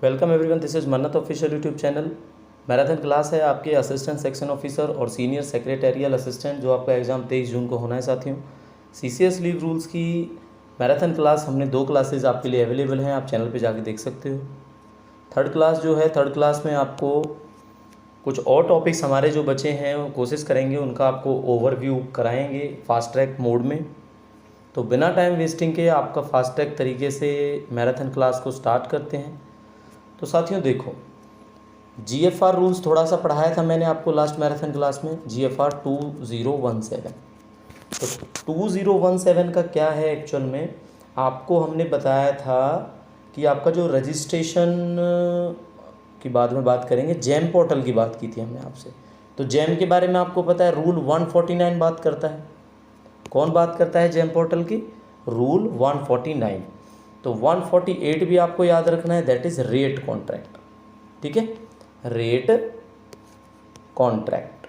Welcome everyone, this is मन्नत official YouTube channel. Marathon class है आपके असिस्टेंट सेक्शन ऑफिसर और सीनियर सेक्रेटेरियल असिस्टेंट, जो आपका एग्ज़ाम 23 जून को होना है। साथियों, सीसीएस लीव रूल्स की मैराथन क्लास हमने 2 क्लासेज आपके लिए अवेलेबल हैं, आप चैनल पे जाके देख सकते हो। थर्ड क्लास जो है, थर्ड क्लास में आपको कुछ और टॉपिक्स हमारे जो बचे हैं वो कोशिश करेंगे उनका आपको ओवरव्यू कराएंगे फास्ट ट्रैक मोड में। तो बिना टाइम वेस्टिंग के आपका फास्ट ट्रैक तरीके से मैराथन क्लास को स्टार्ट करते हैं। तो साथियों देखो, जीएफआर रूल्स थोड़ा सा पढ़ाया था मैंने आपको लास्ट मैराथन क्लास में, जीएफआर 2017। तो 2017 का क्या है एक्चुअल में, आपको हमने बताया था कि आपका जो रजिस्ट्रेशन की बाद में बात करेंगे, जैम पोर्टल की बात की थी हमने आपसे। तो जैम के बारे में आपको पता है, रूल 149 बात करता है। कौन बात करता है जैम पोर्टल की? रूल 149। तो 148 भी आपको याद रखना है, दैट इज़ रेट कॉन्ट्रैक्ट। ठीक है, रेट कॉन्ट्रैक्ट।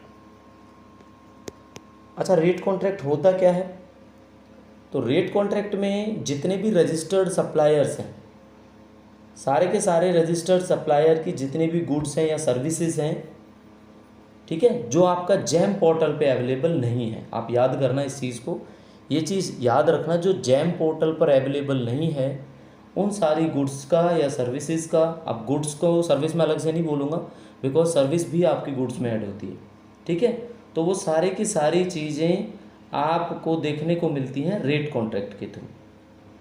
अच्छा, रेट कॉन्ट्रैक्ट होता क्या है? तो रेट कॉन्ट्रैक्ट में जितने भी रजिस्टर्ड सप्लायर्स हैं, सारे के सारे रजिस्टर्ड सप्लायर की जितने भी गुड्स हैं या सर्विसेज हैं, ठीक है, जो आपका जैम पोर्टल पे अवेलेबल नहीं है, आप याद करना इस चीज़ को, ये चीज़ याद रखना, जो जैम पोर्टल पर अवेलेबल नहीं है उन सारी गुड्स का या सर्विसेज का, अब गुड्स को सर्विस में अलग से नहीं बोलूँगा बिकॉज सर्विस भी आपकी गुड्स में ऐड होती है। ठीक है, तो वो सारे की सारी चीज़ें आपको देखने को मिलती हैं रेट कॉन्ट्रैक्ट के थ्रू।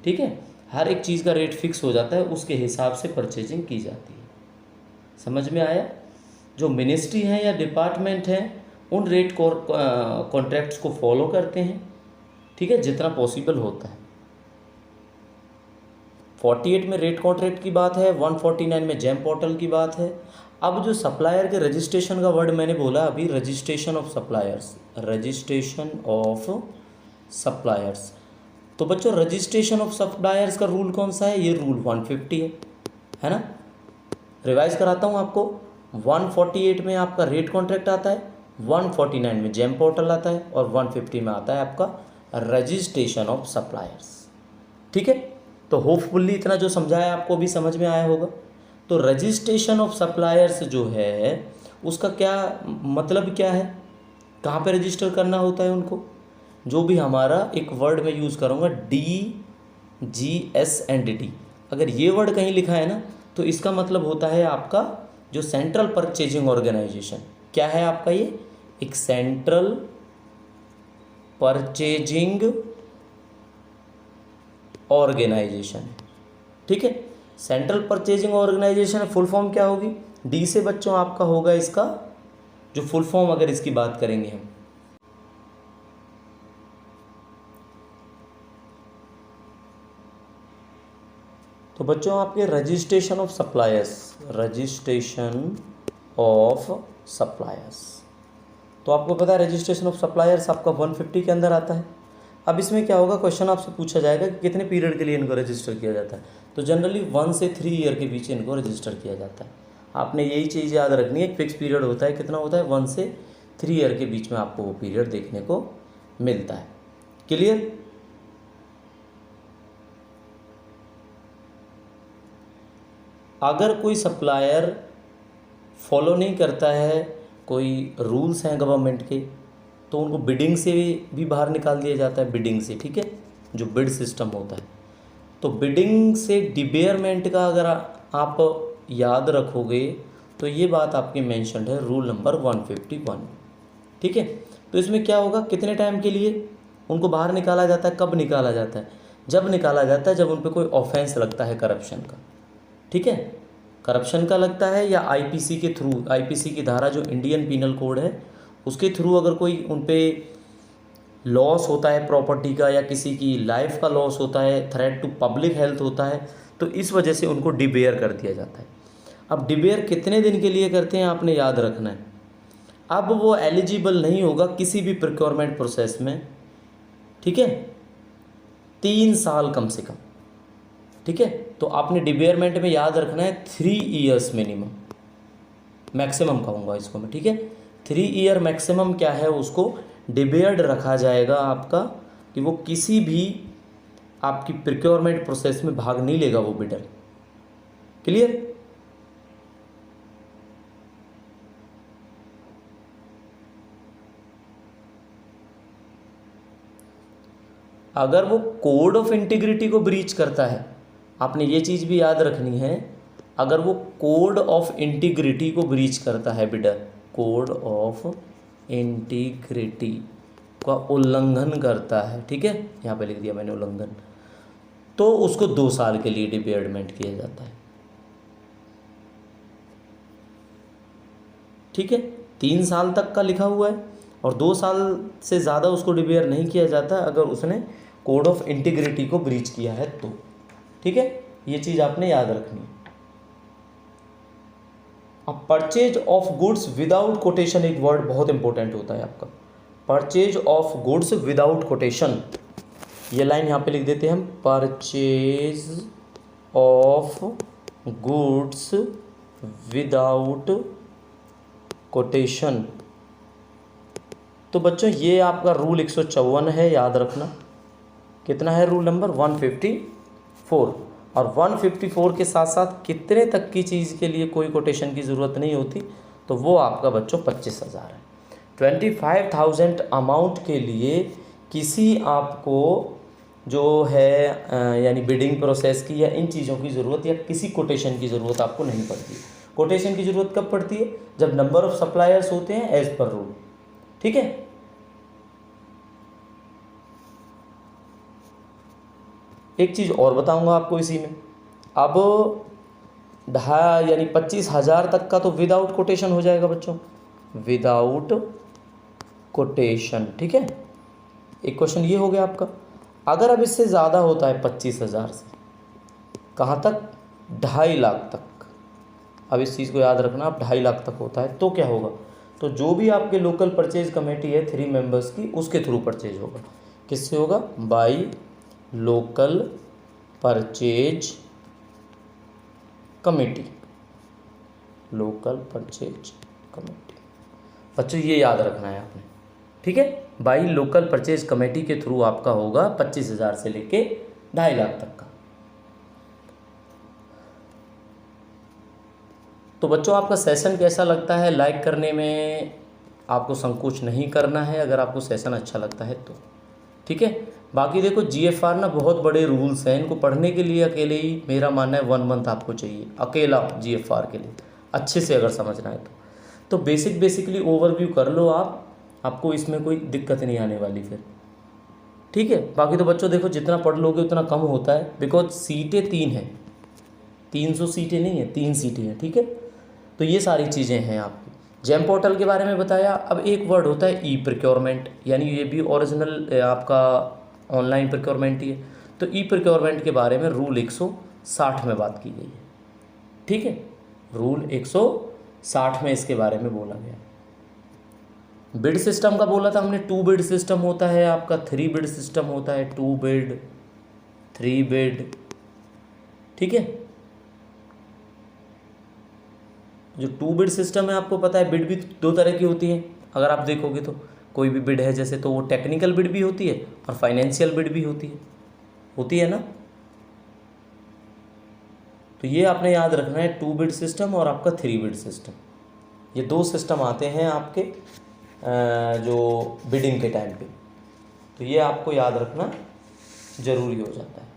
ठीक है, हर एक चीज़ का रेट फिक्स हो जाता है, उसके हिसाब से परचेजिंग की जाती है। समझ में आया? जो मिनिस्ट्री हैं या डिपार्टमेंट हैं उन रेट कॉन्ट्रैक्ट्स को फॉलो करते हैं, ठीक है, जितना पॉसिबल होता है। 48 में रेट कॉन्ट्रैक्ट की बात है, 149 में जैम पोर्टल की बात है। अब जो सप्लायर के रजिस्ट्रेशन का वर्ड मैंने बोला अभी, registration of suppliers, registration of suppliers. तो बच्चों, रजिस्ट्रेशन ऑफ सप्लायर्स का रूल कौन सा है? ये रूल 150 है ना। रिवाइज कराता हूँ आपको, 148 में आपका रेट कॉन्ट्रैक्ट आता है, 149 में जैम पोर्टल आता है और 150 में आता है आपका रजिस्ट्रेशन ऑफ सप्लायर्स। ठीक है, तो होपफुली इतना जो समझाया आपको भी समझ में आया होगा। तो रजिस्ट्रेशन ऑफ सप्लायर्स जो है उसका क्या मतलब क्या है, कहाँ पे रजिस्टर करना होता है उनको? जो भी हमारा एक वर्ड में यूज़ करूँगा, DGS&D, अगर ये वर्ड कहीं लिखा है ना तो इसका मतलब होता है आपका जो सेंट्रल परचेजिंग ऑर्गेनाइजेशन। क्या है आपका ये? एक सेंट्रल परचेजिंग ऑर्गेनाइजेशन। ठीक है, central purchasing organization full form क्या होगी? डी से बच्चों आपका होगा इसका जो फुल फॉर्म, अगर इसकी बात करेंगे हम, तो बच्चों आपके registration of suppliers, registration of suppliers. तो आपको पता है रजिस्ट्रेशन ऑफ सप्लायर्स आपका 150 के अंदर आता है। अब इसमें क्या होगा, क्वेश्चन आपसे पूछा जाएगा कि कितने पीरियड के लिए इनको रजिस्टर किया जाता है। तो जनरली 1 से 3 ईयर के बीच इनको रजिस्टर किया जाता है। आपने यही चीज़ याद रखनी है, एक फिक्स पीरियड होता है, कितना होता है? 1 से 3 ईयर के बीच में आपको वो पीरियड देखने को मिलता है। क्लियर? अगर कोई सप्लायर फॉलो नहीं करता है, कोई रूल्स हैं गवर्नमेंट के, तो उनको बिडिंग से भी बाहर निकाल दिया जाता है, बिडिंग से। ठीक है, जो बिड सिस्टम होता है, तो बिडिंग से डिबेयरमेंट का अगर आप याद रखोगे तो ये बात आपकी मेंशन्ड है रूल नंबर 151। ठीक है, तो इसमें क्या होगा, कितने टाइम के लिए उनको बाहर निकाला जाता है? कब निकाला जाता है? जब निकाला जाता है जब उन पर कोई ऑफेंस लगता है करप्शन का। ठीक है, करप्शन का लगता है या आईपीसी के थ्रू, आईपीसी की धारा जो इंडियन पीनल कोड है उसके थ्रू अगर कोई उन पे लॉस होता है प्रॉपर्टी का, या किसी की लाइफ का लॉस होता है, थ्रेट टू पब्लिक हेल्थ होता है, तो इस वजह से उनको डिबेयर कर दिया जाता है। अब डिबेयर कितने दिन के लिए करते हैं आपने याद रखना है। अब वो एलिजिबल नहीं होगा किसी भी प्रोक्योरमेंट प्रोसेस में। ठीक है, 3 साल कम से कम। ठीक है, तो आपने डिबेयरमेंट में याद रखना है 3 ईयर्स मिनिमम, मैक्सिमम कहूँगा इसको मैं। ठीक है, 3 ईयर मैक्सिमम क्या है, उसको डिबेयर्ड रखा जाएगा आपका, कि वो किसी भी आपकी प्रोक्योरमेंट प्रोसेस में भाग नहीं लेगा वो बिडर। क्लियर? अगर वो कोड ऑफ इंटीग्रिटी को ब्रीच करता है, आपने ये चीज़ भी याद रखनी है, अगर वो कोड ऑफ इंटीग्रिटी को ब्रीच करता है बिडर, कोड ऑफ इंटीग्रिटी का उल्लंघन करता है, ठीक है, यहाँ पे लिख दिया मैंने उल्लंघन, तो उसको 2 साल के लिए डिबेयरमेंट किया जाता है, ठीक है। 3 साल तक का लिखा हुआ है और 2 साल से ज़्यादा उसको डिबेयर नहीं किया जाता अगर उसने कोड ऑफ इंटीग्रिटी को ब्रीच किया है तो, ठीक है, ये चीज़ आपने याद रखनी है। अब purchase of goods without quotation, एक वर्ड बहुत इंपॉर्टेंट होता है आपका, purchase of goods without quotation, ये लाइन यहाँ पे लिख देते हैं हम, purchase of goods without quotation. तो बच्चों ये आपका रूल 154 है, याद रखना। कितना है रूल नंबर 154, और 154 के साथ साथ कितने तक की चीज़ के लिए कोई कोटेशन की ज़रूरत नहीं होती, तो वो आपका बच्चों 25,000 है। 25,000 अमाउंट के लिए किसी आपको जो है यानी बिडिंग प्रोसेस की या इन चीज़ों की ज़रूरत या किसी कोटेशन की ज़रूरत आपको नहीं पड़ती। कोटेशन की ज़रूरत कब पड़ती है? जब नंबर ऑफ़ सप्लायर्स होते हैं एज़ पर रूल, ठीक है। एक चीज़ और बताऊंगा आपको इसी में, अब यानी 25,000 तक का तो विदाउट कोटेशन हो जाएगा बच्चों, विदाउट कोटेशन, ठीक है। एक क्वेश्चन ये हो गया आपका। अगर अब इससे ज़्यादा होता है 25,000 से, कहाँ तक? 2.5 लाख तक। अब इस चीज़ को याद रखना, अब 2.5 लाख तक होता है तो क्या होगा? तो जो भी आपके लोकल परचेज कमेटी है 3 मेंबर्स की, उसके थ्रू परचेज होगा। किससे होगा? By local purchase committee, local purchase committee. बच्चों ये याद रखना है आपने, ठीक है। बाई लोकल परचेज कमेटी के थ्रू आपका होगा 25,000 से लेके 2.5 लाख तक का। तो बच्चों आपका सेशन कैसा लगता है? लाइक करने में आपको संकोच नहीं करना है अगर आपको सेशन अच्छा लगता है तो, ठीक है। बाकी देखो GFR ना बहुत बड़े रूल्स हैं, इनको पढ़ने के लिए अकेले ही मेरा मानना है 1 मंथ आपको चाहिए अकेला GFR के लिए, अच्छे से अगर समझना है तो बेसिकली ओवरव्यू कर लो आप, आपको इसमें कोई दिक्कत नहीं आने वाली फिर, ठीक है। बाकी तो बच्चों देखो जितना पढ़ लोगे उतना कम होता है, बिकॉज सीटें 3 हैं, 300 सीटें नहीं है, 3 सीटें हैं, ठीक है। तो ये सारी चीज़ें हैं आपकी। जेम पोर्टल के बारे में बताया। अब एक वर्ड होता है ई प्रोक्योरमेंट, यानी ये भी ओरिजिनल आपका ऑनलाइन प्रोक्योरमेंट ही है। तो ई प्रोक्योरमेंट के बारे में रूल 160 में बात की गई है, ठीक है। रूल 160 में इसके बारे में बोला गया। बिड सिस्टम का बोला था हमने, 2 बिड सिस्टम होता है आपका, 3 बिड सिस्टम होता है, 2 बिड 3 बिड, ठीक है। जो 2 बिड सिस्टम है आपको पता है, बिड भी 2 तरह की होती है अगर आप देखोगे तो, कोई भी बिड है जैसे तो वो टेक्निकल बिड भी होती है और फाइनेंशियल बिड भी होती है ना। तो ये आपने याद रखना है, 2 बिड सिस्टम और आपका 3 बिड सिस्टम, ये 2 सिस्टम आते हैं आपके जो बिडिंग के टाइम पे। तो ये आपको याद रखना ज़रूरी हो जाता है।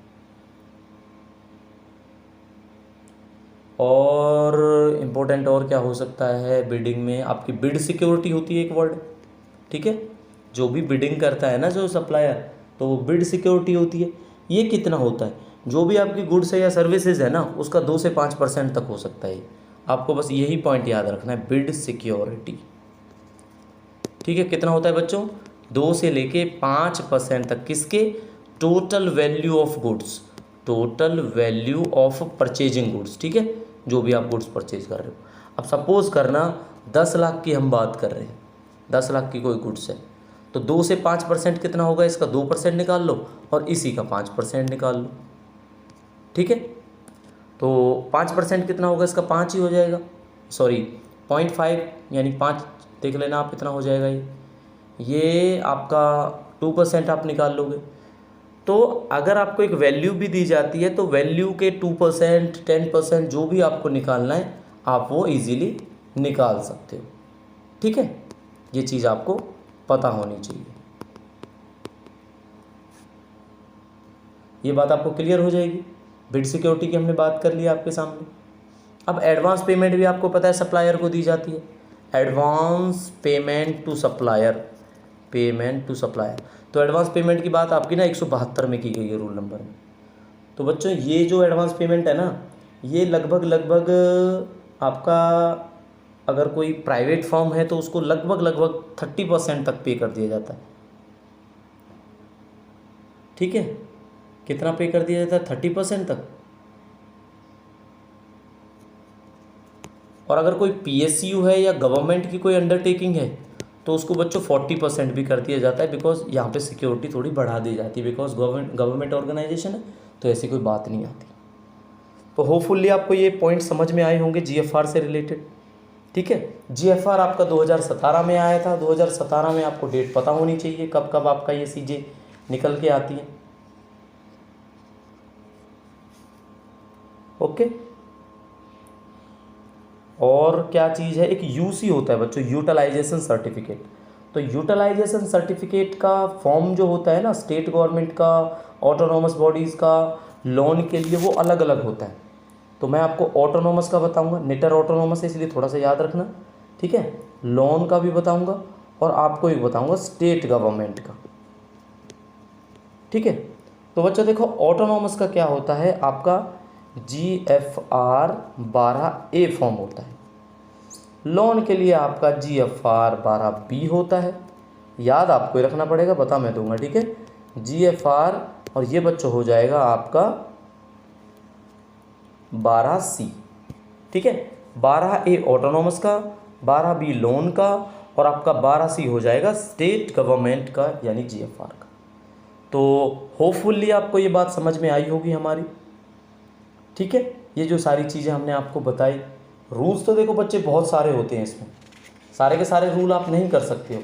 और इम्पोर्टेंट और क्या हो सकता है बिडिंग में? आपकी बिड सिक्योरिटी होती है एक वर्ड, ठीक है। जो भी बिडिंग करता है ना जो सप्लायर, तो वो बिड सिक्योरिटी होती है। ये कितना होता है? जो भी आपकी गुड्स है या सर्विसेज है ना, उसका 2 से 5% तक हो सकता है। आपको बस यही पॉइंट याद रखना है, बिड सिक्योरिटी, ठीक है। कितना होता है बच्चों? 2 से लेके 5% तक। किसके? Total value of goods, total value of purchasing goods, ठीक है, जो भी आप गुड्स परचेज कर रहे हो। अब सपोज करना 10 लाख की हम बात कर रहे हैं, 10 लाख की कोई गुड्स है, तो 2 से 5% कितना होगा? इसका 2% निकाल लो और इसी का 5% निकाल लो, ठीक है। तो 5% कितना होगा? इसका 5 ही हो जाएगा, सॉरी 0.5 यानी 5 देख लेना आप, इतना हो जाएगा ये आपका 2% आप निकाल लोगे। तो अगर आपको एक वैल्यू भी दी जाती है तो वैल्यू के 2%, 10% जो भी आपको निकालना है आप वो इजीली निकाल सकते हो, ठीक है। ये चीज़ आपको पता होनी चाहिए। ये बात आपको क्लियर हो जाएगी। बिड सिक्योरिटी की हमने बात कर ली आपके सामने। अब एडवांस पेमेंट भी आपको पता है सप्लायर को दी जाती है। Advance payment to supplier, payment to supplier. तो एडवांस पेमेंट की बात आपकी ना 172 में की गई है रूल नंबर में। तो बच्चों ये जो एडवांस पेमेंट है ना, ये लगभग आपका अगर कोई प्राइवेट फर्म है तो उसको लगभग 30% तक पे कर दिया जाता है। ठीक है, कितना पे कर दिया जाता है? 30% तक। और अगर कोई पीएसयू है या गवर्नमेंट की कोई अंडरटेकिंग है तो उसको बच्चों 40% भी कर दिया जाता है, बिकॉज यहाँ पे सिक्योरिटी थोड़ी बढ़ा दी जाती है, बिकॉज गवर्नमेंट ऑर्गेनाइजेशन है तो ऐसी कोई बात नहीं आती। तो होपफुली आपको ये पॉइंट समझ में आए होंगे जीएफआर से रिलेटेड। ठीक है, जीएफआर आपका 2017 में आया था। 2017 में आपको डेट पता होनी चाहिए कब कब आपका ये चीज़ें निकल के आती हैं। ओके, और क्या चीज़ है, एक यूसी होता है बच्चों, यूटिलाइजेशन सर्टिफिकेट। तो यूटिलाइजेशन सर्टिफिकेट का फॉर्म जो होता है ना, स्टेट गवर्नमेंट का, ऑटोनॉमस बॉडीज़ का लोन के लिए वो अलग अलग होता है। तो मैं आपको ऑटोनॉमस का बताऊंगा, नेटर ऑटोनॉमस है इसलिए थोड़ा सा याद रखना। ठीक है, लोन का भी बताऊंगा और आपको एक बताऊंगा स्टेट गवर्नमेंट का। ठीक है, तो बच्चों देखो ऑटोनॉमस का क्या होता है, आपका GFR 12A फॉर्म होता है। लोन के लिए आपका GFR 12B होता है। याद आपको ही रखना पड़ेगा, बता मैं दूंगा। ठीक है, GFR और ये बच्चों हो जाएगा आपका 12C। ठीक है, 12A ऑटोनॉमस का, 12B लोन का और आपका 12C हो जाएगा स्टेट गवर्नमेंट का यानी GFR का। तो होपफुली आपको ये बात समझ में आई होगी हमारी। ठीक है, ये जो सारी चीज़ें हमने आपको बताई, रूल्स तो देखो बच्चे बहुत सारे होते हैं इसमें, सारे के सारे रूल आप नहीं कर सकते हो।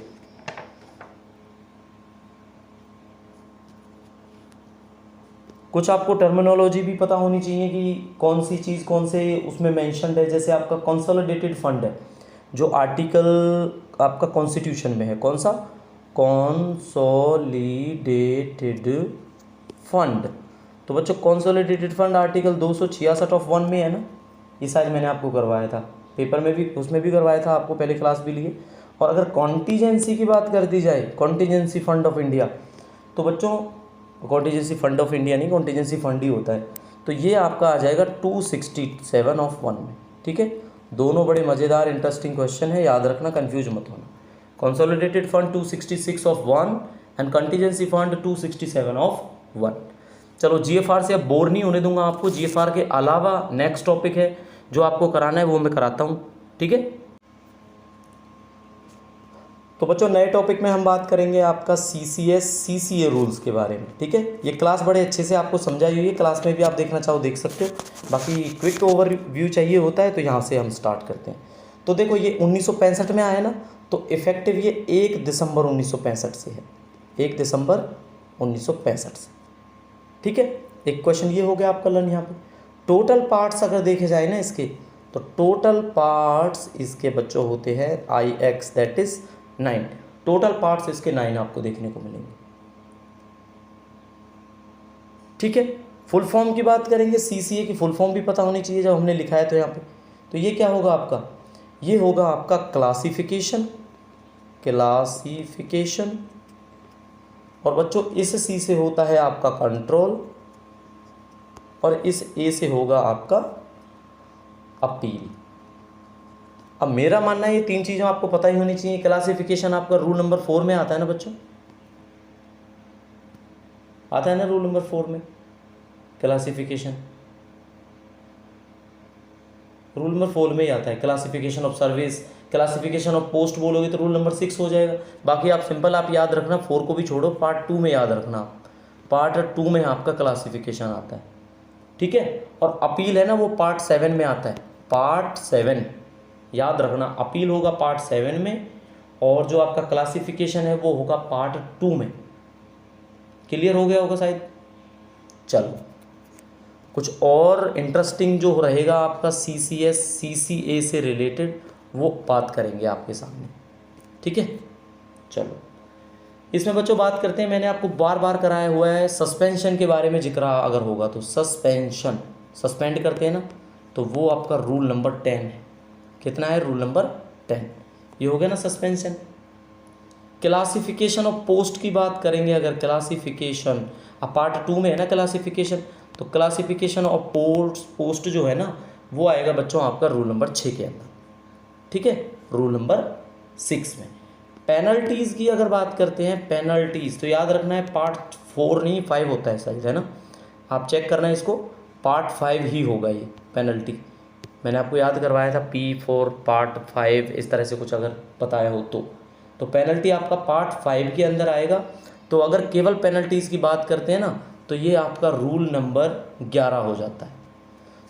कुछ आपको टर्मिनोलॉजी भी पता होनी चाहिए कि कौन सी चीज़ कौन से उसमें मेंशन्ड है। जैसे आपका कंसोलिडेटेड फंड है, जो आर्टिकल आपका कॉन्स्टिट्यूशन में है, कौन सा? Consolidated fund. तो बच्चों कंसोलिडेटेड फंड आर्टिकल 266 ऑफ 1 में है ना, ये शायद मैंने आपको करवाया था पेपर में भी, उसमें भी करवाया था आपको, पहले क्लास भी लिए। और अगर कॉन्टीजेंसी की बात कर दी जाए, कॉन्टीजेंसी फंड ऑफ इंडिया, तो बच्चों कॉन्टीजेंसी फंड ऑफ इंडिया नहीं, कॉन्टीजेंसी फंड ही होता है। तो ये आपका आ जाएगा 267 ऑफ 1 में। ठीक है, दोनों बड़े मज़ेदार इंटरेस्टिंग क्वेश्चन है, याद रखना, कंफ्यूज मत होना। Consolidated fund 266 of 1 and contingency fund 267 of 1। चलो जीएफआर से अब बोर नहीं होने दूंगा आपको। जीएफआर के अलावा नेक्स्ट टॉपिक है जो आपको कराना है वो मैं कराता हूँ। ठीक है, तो बच्चों नए टॉपिक में हम बात करेंगे आपका CCS CCA रूल्स के बारे में। ठीक है, ये क्लास बड़े अच्छे से आपको समझाई हुई है, क्लास में भी आप देखना चाहो देख सकते हो। बाकी क्विक ओवरव्यू चाहिए होता है तो यहाँ से हम स्टार्ट करते हैं। तो देखो ये 1965 में आया ना, तो इफेक्टिव ये 1 दिसंबर 1965 से है, 1 दिसंबर 1965 से। ठीक है, एक क्वेश्चन ये हो गया आपका लर्न यहाँ पे। टोटल पार्ट्स अगर देखे जाए ना इसके, तो टोटल पार्ट्स इसके बच्चों होते हैं IX, that is 9। Total parts इसके 9 आपको देखने को मिलेंगे। ठीक है, फुल फॉर्म की बात करेंगे, CCA की फुल फॉर्म भी पता होनी चाहिए जब हमने लिखा है तो यहाँ पे। तो ये क्या होगा आपका, ये होगा आपका क्लासिफिकेशन, क्लासिफिकेशन। और बच्चों इस C से होता है आपका कंट्रोल और इस A से होगा आपका अपील। अब मेरा मानना है ये 3 चीज़ें आपको पता ही होनी चाहिए। क्लासिफिकेशन आपका रूल नंबर 4 में आता है ना बच्चों, आता है ना रूल नंबर 4 में क्लासिफिकेशन, रूल नंबर 4 में ही आता है। Classification of service, classification of post बोलोगे तो रूल नंबर 6 हो जाएगा। बाकी आप सिंपल आप याद रखना, 4 को भी छोड़ो, पार्ट 2 में याद रखना आप, पार्ट 2 में आपका क्लासिफिकेशन आता है। ठीक है, और अपील है ना वो पार्ट 7 में आता है, पार्ट 7 याद रखना। अपील होगा पार्ट 7 में और जो आपका क्लासिफिकेशन है वो होगा पार्ट 2 में। क्लियर हो गया होगा शायद। चलो कुछ और इंटरेस्टिंग जो रहेगा आपका CCS CCA से रिलेटेड वो बात करेंगे आपके सामने। ठीक है, चलो इसमें बच्चों बात करते हैं, मैंने आपको बार बार कराया हुआ है, सस्पेंशन के बारे में जिक्र अगर होगा तो सस्पेंशन, सस्पेंड करते हैं ना, तो वो आपका रूल नंबर 10 है। कितना है? Rule number 10। ये हो गया ना सस्पेंशन। क्लासिफिकेशन ऑफ पोस्ट की बात करेंगे अगर, क्लासिफिकेशन अब पार्ट 2 में है ना क्लासिफिकेशन, तो क्लासिफिकेशन ऑफ पोस्ट जो है ना वो आएगा बच्चों आपका रूल नंबर 6 के अंदर। ठीक है, रूल नंबर 6 में। पेनल्टीज़ की अगर बात करते हैं, पेनल्टीज़ तो याद रखना है पार्ट 4 नहीं 5 होता है शायद, है ना, आप चेक करना है इसको, पार्ट 5 ही होगा ये पेनल्टी। मैंने आपको याद करवाया था P4 पार्ट 5 इस तरह से कुछ अगर बताया हो तो पेनल्टी आपका पार्ट 5 के अंदर आएगा। तो अगर केवल पेनल्टीज़ की बात करते हैं ना तो ये आपका रूल नंबर 11 हो जाता है।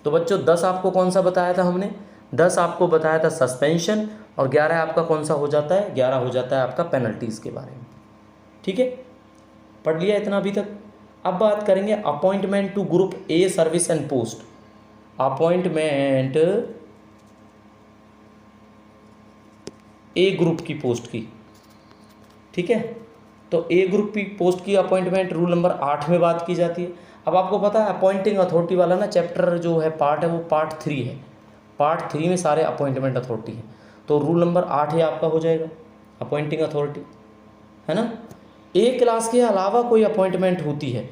तो बच्चों 10 आपको कौन सा बताया था हमने? 10 आपको बताया था सस्पेंशन, और 11 आपका कौन सा हो जाता है? 11 हो जाता है आपका पेनल्टीज़ के बारे में। ठीक है, पढ़ लिया इतना अभी तक। अब बात करेंगे appointment to group A service and post. Appointment A group की पोस्ट की। ठीक है, तो ए ग्रुप की पोस्ट की अपॉइंटमेंट रूल नंबर 8 में बात की जाती है। अब आपको पता है अपॉइंटिंग अथॉरिटी वाला ना चैप्टर जो है पार्ट है वो पार्ट 3 है। पार्ट 3 में सारे अपॉइंटमेंट अथॉरिटी है, तो रूल नंबर 8 ही आपका हो जाएगा अपॉइंटिंग अथॉरिटी, है ना। ए क्लास के अलावा कोई अपॉइंटमेंट होती है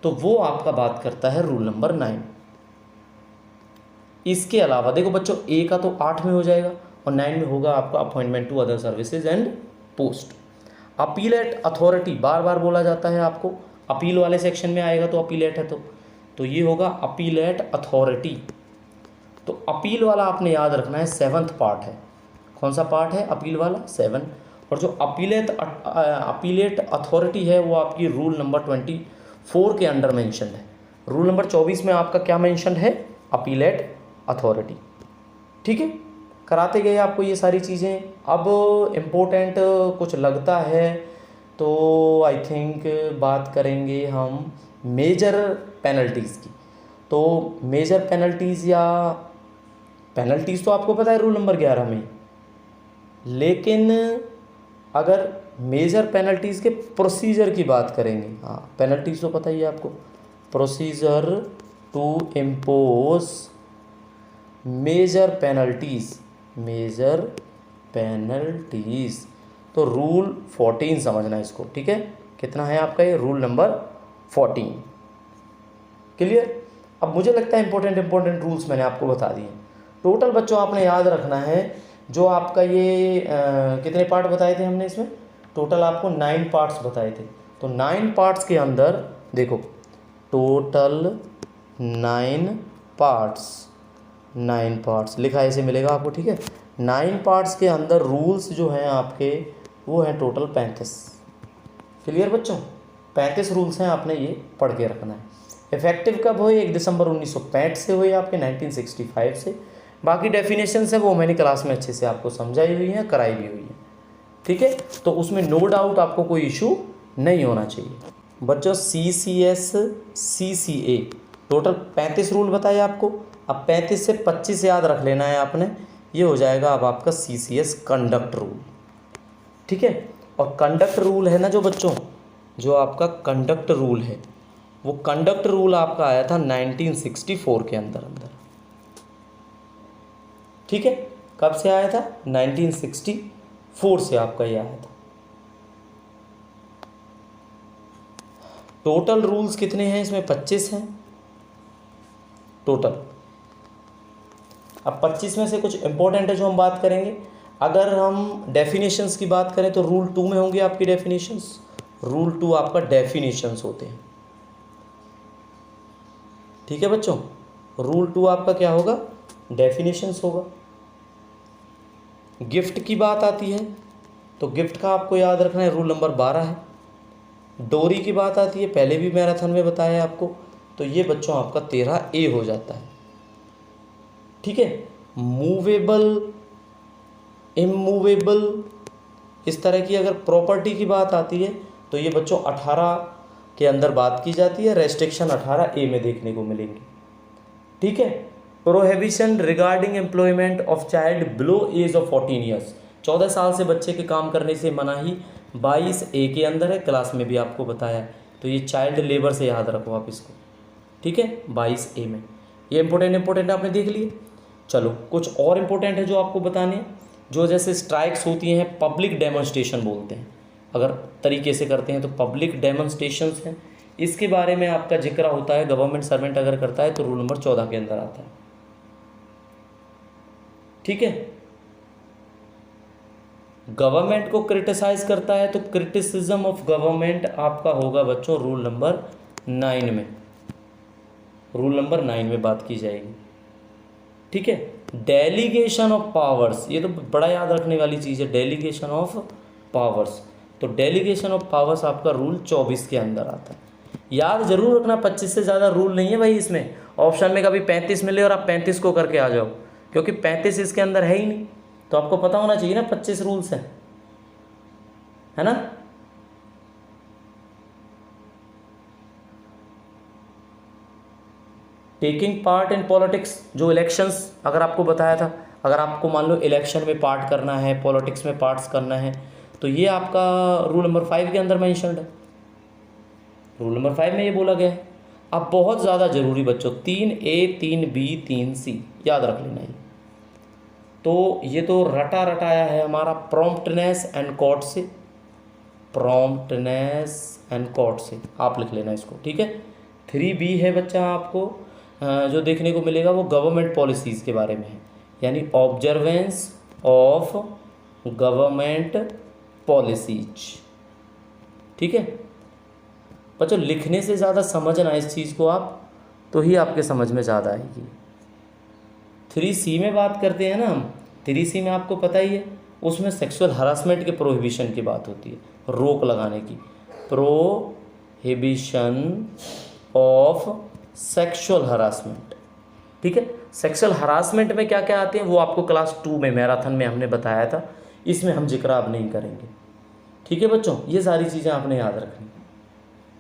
तो वो आपका बात करता है रूल नंबर 9। इसके अलावा देखो बच्चों ए का तो 8 में हो जाएगा और 9 में होगा आपका appointment to other services and post. Appellate authority बार बार बोला जाता है आपको, अपील वाले सेक्शन में आएगा तो अपीलेट है तो ये होगा अपीलेट अथॉरिटी। तो अपील वाला आपने याद रखना है 7th पार्ट है। कौन सा पार्ट है? अपील वाला 7। और जो अपीलेट अथॉरिटी है वो आपकी रूल नंबर 24 के अंडर मेंशन है। रूल नंबर 24 में आपका क्या मेंशन है? Appellate authority. ठीक है, कराते गए आपको ये सारी चीज़ें। अब इम्पोर्टेंट कुछ लगता है तो आई थिंक बात करेंगे हम मेजर पेनल्टीज़ की। तो मेजर पेनल्टीज़ या पेनल्टीज़ तो आपको पता है रूल नंबर 11 में, लेकिन अगर मेजर पेनल्टीज़ के प्रोसीजर की बात करेंगे, हाँ पेनल्टीज़ तो पता ही है आपको, procedure to impose major penalties, तो रूल 14 समझना इसको। ठीक है, कितना है आपका ये? Rule number 14। क्लियर? अब मुझे लगता है इंपॉर्टेंट रूल्स मैंने आपको बता दिए। टोटल बच्चों आपने याद रखना है जो आपका ये कितने पार्ट बताए थे हमने इसमें? टोटल आपको 9 पार्ट्स बताए थे। तो 9 पार्ट्स के अंदर देखो टोटल 9 पार्ट्स लिखा ऐसे मिलेगा आपको। ठीक है, 9 पार्ट्स के अंदर रूल्स जो हैं आपके वो हैं टोटल 35। क्लियर बच्चों? 35 रूल्स हैं, आपने ये पढ़ के रखना है। इफेक्टिव कब हुए? 1 दिसंबर 1965 से हुए आपके 1965 से। बाकी डेफिनेशंस है वो मैंने क्लास में अच्छे से आपको समझाई हुई हैं, कराई भी हुई है। ठीक है, तो उसमें नो डाउट आपको कोई इशू नहीं होना चाहिए। बच्चों CCS CCA टोटल 35 रूल बताए आपको। अब 35 से 25 याद रख लेना है आपने, ये हो जाएगा अब आपका CCS कंडक्ट रूल। ठीक है, और कंडक्ट रूल है ना जो बच्चों, जो आपका कंडक्ट रूल है वो कंडक्ट रूल आपका आया था 1964 के अंदर। ठीक है, कब से आया था? 1964 से आपका ये आया था। टोटल रूल्स कितने हैं इसमें? 25 हैं टोटल। अब 25 में से कुछ इंपॉर्टेंट है जो हम बात करेंगे। अगर हम डेफिनेशंस की बात करें तो रूल 2 में होंगे आपकी डेफिनेशंस। रूल 2 आपका डेफिनेशंस होते हैं। ठीक है बच्चों, रूल 2 आपका क्या होगा? डेफिनेशंस होगा। गिफ्ट की बात आती है तो गिफ्ट का आपको याद रखना है रूल नंबर 12 है। डोरी की बात आती है, पहले भी मैराथन में बताया आपको, तो ये बच्चों आपका 13A हो जाता है। ठीक है, मूवेबल इमूवेबल इस तरह की अगर प्रॉपर्टी की बात आती है तो ये बच्चों 18 के अंदर बात की जाती है। रेस्ट्रिक्शन 18A में देखने को मिलेंगे। ठीक है, prohibition regarding employment of child below age of 14 years, 14 साल से बच्चे के काम करने से मनाही 22A के अंदर है, क्लास में भी आपको बताया है। तो ये चाइल्ड लेबर से याद रखो आप इसको, ठीक है, 22A में। ये इंपॉर्टेंट आपने देख लिए। चलो कुछ और इम्पोर्टेंट है जो आपको बताने हैं, जो जैसे स्ट्राइक्स होती हैं, पब्लिक डेमोन्स्ट्रेशन बोलते हैं, अगर तरीके से करते हैं तो पब्लिक डेमोन्स्ट्रेशंस हैं। इसके बारे में आपका जिक्र होता है, गवर्नमेंट सर्वेंट अगर करता है तो रूल नंबर 14 के अंदर आता है, ठीक है। गवर्नमेंट को क्रिटिसाइज करता है तो क्रिटिसिज्म ऑफ गवर्नमेंट आपका होगा बच्चों रूल नंबर 9 में, रूल नंबर 9 में बात की जाएगी, ठीक है। डेलीगेशन ऑफ पावर्स, ये तो बड़ा याद रखने वाली चीज़ है, डेलीगेशन ऑफ पावर्स। तो डेलीगेशन ऑफ पावर्स आपका रूल 24 के अंदर आता है। याद जरूर रखना 25 से ज़्यादा रूल नहीं है भाई इसमें। ऑप्शन में कभी 35 मिले और आप 35 को करके आ जाओ, क्योंकि 35 इसके अंदर है ही नहीं, तो आपको पता होना चाहिए ना 25 रूल्स हैं, है ना। टेकिंग पार्ट इन पॉलिटिक्स, जो इलेक्शंस अगर आपको बताया था, अगर आपको मान लो इलेक्शन में पार्ट करना है, पॉलिटिक्स में पार्ट्स करना है, तो ये आपका रूल नंबर 5 के अंदर मेंशन्ड है, रूल नंबर 5 में ये बोला गया है। अब बहुत ज़्यादा ज़रूरी बच्चों 3A 3B 3C याद रख लेना है। तो ये तो रटा रटाया है हमारा प्रॉम्प्टनेस एंड कॉर्ट से, प्रॉम्प्टनेस एंड कॉर्ट से आप लिख लेना इसको, ठीक है। 3B है बच्चा आपको जो देखने को मिलेगा वो गवर्नमेंट पॉलिसीज़ के बारे में है, यानी ऑब्जर्वेंस ऑफ गवर्नमेंट पॉलिसीज, ठीक है बच्चों। लिखने से ज़्यादा समझना इस चीज़ को आप, तो ही आपके समझ में ज़्यादा आएगी। 3C में बात करते हैं ना हम, 3C में आपको पता ही है, उसमें सेक्सुअल हरासमेंट के प्रोहिबिशन की बात होती है, रोक लगाने की, प्रोहिबिशन ऑफ सेक्सुअल हरासमेंट, ठीक है। सेक्सुअल हरासमेंट में क्या क्या आते हैं वो आपको क्लास 2 में मैराथन में हमने बताया था, इसमें हम जिक्र अब नहीं करेंगे, ठीक है बच्चों। ये सारी चीज़ें आपने याद रखनी,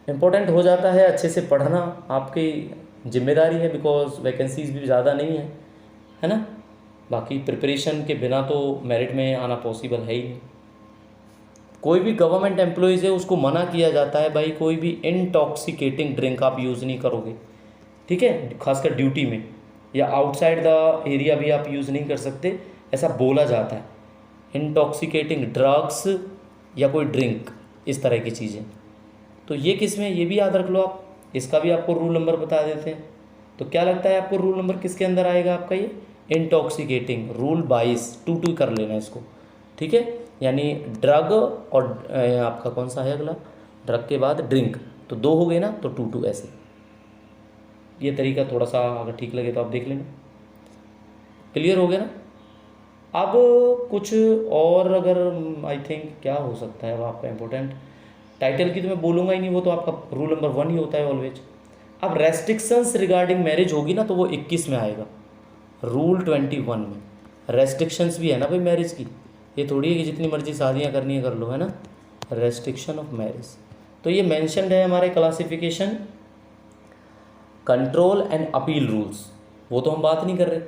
इम्पोर्टेंट हो जाता है, अच्छे से पढ़ना आपकी जिम्मेदारी है, बिकॉज वैकेंसीज भी ज़्यादा नहीं है ना। बाकी प्रिपरेशन के बिना तो मेरिट में आना पॉसिबल है ही नहीं। कोई भी गवर्नमेंट एम्प्लॉयज़ है उसको मना किया जाता है भाई, कोई भी इंटॉक्सिकेटिंग ड्रिंक आप यूज़ नहीं करोगे, ठीक है, खासकर ड्यूटी में या आउटसाइड द एरिया भी आप यूज़ नहीं कर सकते, ऐसा बोला जाता है। इंटॉक्सिकेटिंग ड्रग्स या कोई ड्रिंक, इस तरह की चीज़ें, तो ये किस में, ये भी याद रख लो आप, इसका भी आपको रूल नंबर बता देते हैं। तो क्या लगता है आपको रूल नंबर किसके अंदर आएगा आपका, ये इंटॉक्सिकेटिंग, रूल 22 2 कर लेना इसको, ठीक है। यानी ड्रग और आपका कौन सा है अगला, ड्रग के बाद ड्रिंक, तो 2 हो गए ना, तो 2 ऐसे। ये तरीका थोड़ा सा अगर ठीक लगे तो आप देख लेना, क्लियर हो गया ना। अब कुछ और अगर आई थिंक क्या हो सकता है वो आपका इम्पोर्टेंट, टाइटल की तो मैं बोलूँगा ही नहीं, वो तो आपका रूल नंबर 1 ही होता है ऑलवेज। अब रेस्ट्रिक्शंस रिगार्डिंग मैरिज होगी ना, तो वो 21 में आएगा, रूल 21 में रेस्ट्रिक्शंस भी है ना भाई मैरिज की, ये थोड़ी है कि जितनी मर्जी शादियाँ करनी है कर लो, है ना, रेस्ट्रिक्शन ऑफ मैरिज। तो ये मेंशन्ड है हमारे classification, control and appeal rules, वो तो हम बात नहीं कर रहे।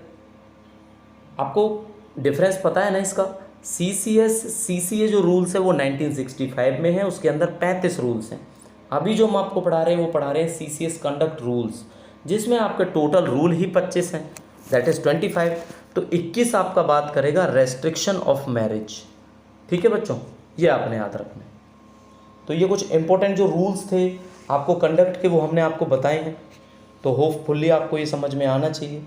आपको डिफरेंस पता है ना इसका, CCA जो रूल्स है वो 1965 में है, उसके अंदर 35 रूल्स हैं। अभी जो हम आपको पढ़ा रहे हैं वो पढ़ा रहे हैं CCS कंडक्ट रूल्स, जिसमें आपके टोटल रूल ही 25 हैं, दैट इज़ 25। तो 21 आपका बात करेगा रेस्ट्रिक्शन ऑफ मैरिज, ठीक है बच्चों, ये आपने याद रखना है। तो ये कुछ इंपॉर्टेंट जो रूल्स थे आपको कंडक्ट के वो हमने आपको बताए हैं। तो होपफुली आपको ये समझ में आना चाहिए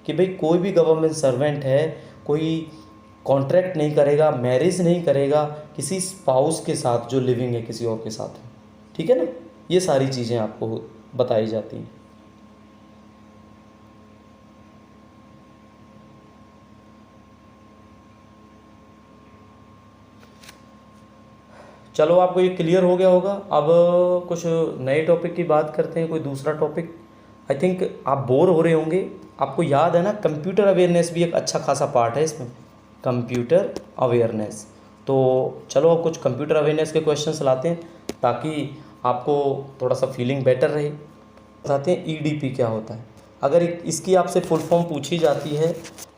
कि भाई कोई भी गवर्नमेंट सर्वेंट है, कोई कॉन्ट्रैक्ट नहीं करेगा, मैरिज नहीं करेगा किसी स्पाउस के साथ जो लिविंग है किसी और के साथ, ठीक है ना। ये सारी चीज़ें आपको बताई जाती हैं। चलो आपको ये क्लियर हो गया होगा। अब कुछ नए टॉपिक की बात करते हैं, कोई दूसरा टॉपिक। आई थिंक आप बोर हो रहे होंगे, आपको याद है ना कंप्यूटर अवेयरनेस भी एक अच्छा खासा पार्ट है इसमें, कंप्यूटर अवेयरनेस। तो चलो अब कुछ कंप्यूटर अवेयरनेस के क्वेश्चंस लाते हैं ताकि आपको थोड़ा सा फीलिंग बेटर रहे। बताते हैं EDP क्या होता है। अगर इसकी आपसे फुल फॉर्म पूछी जाती है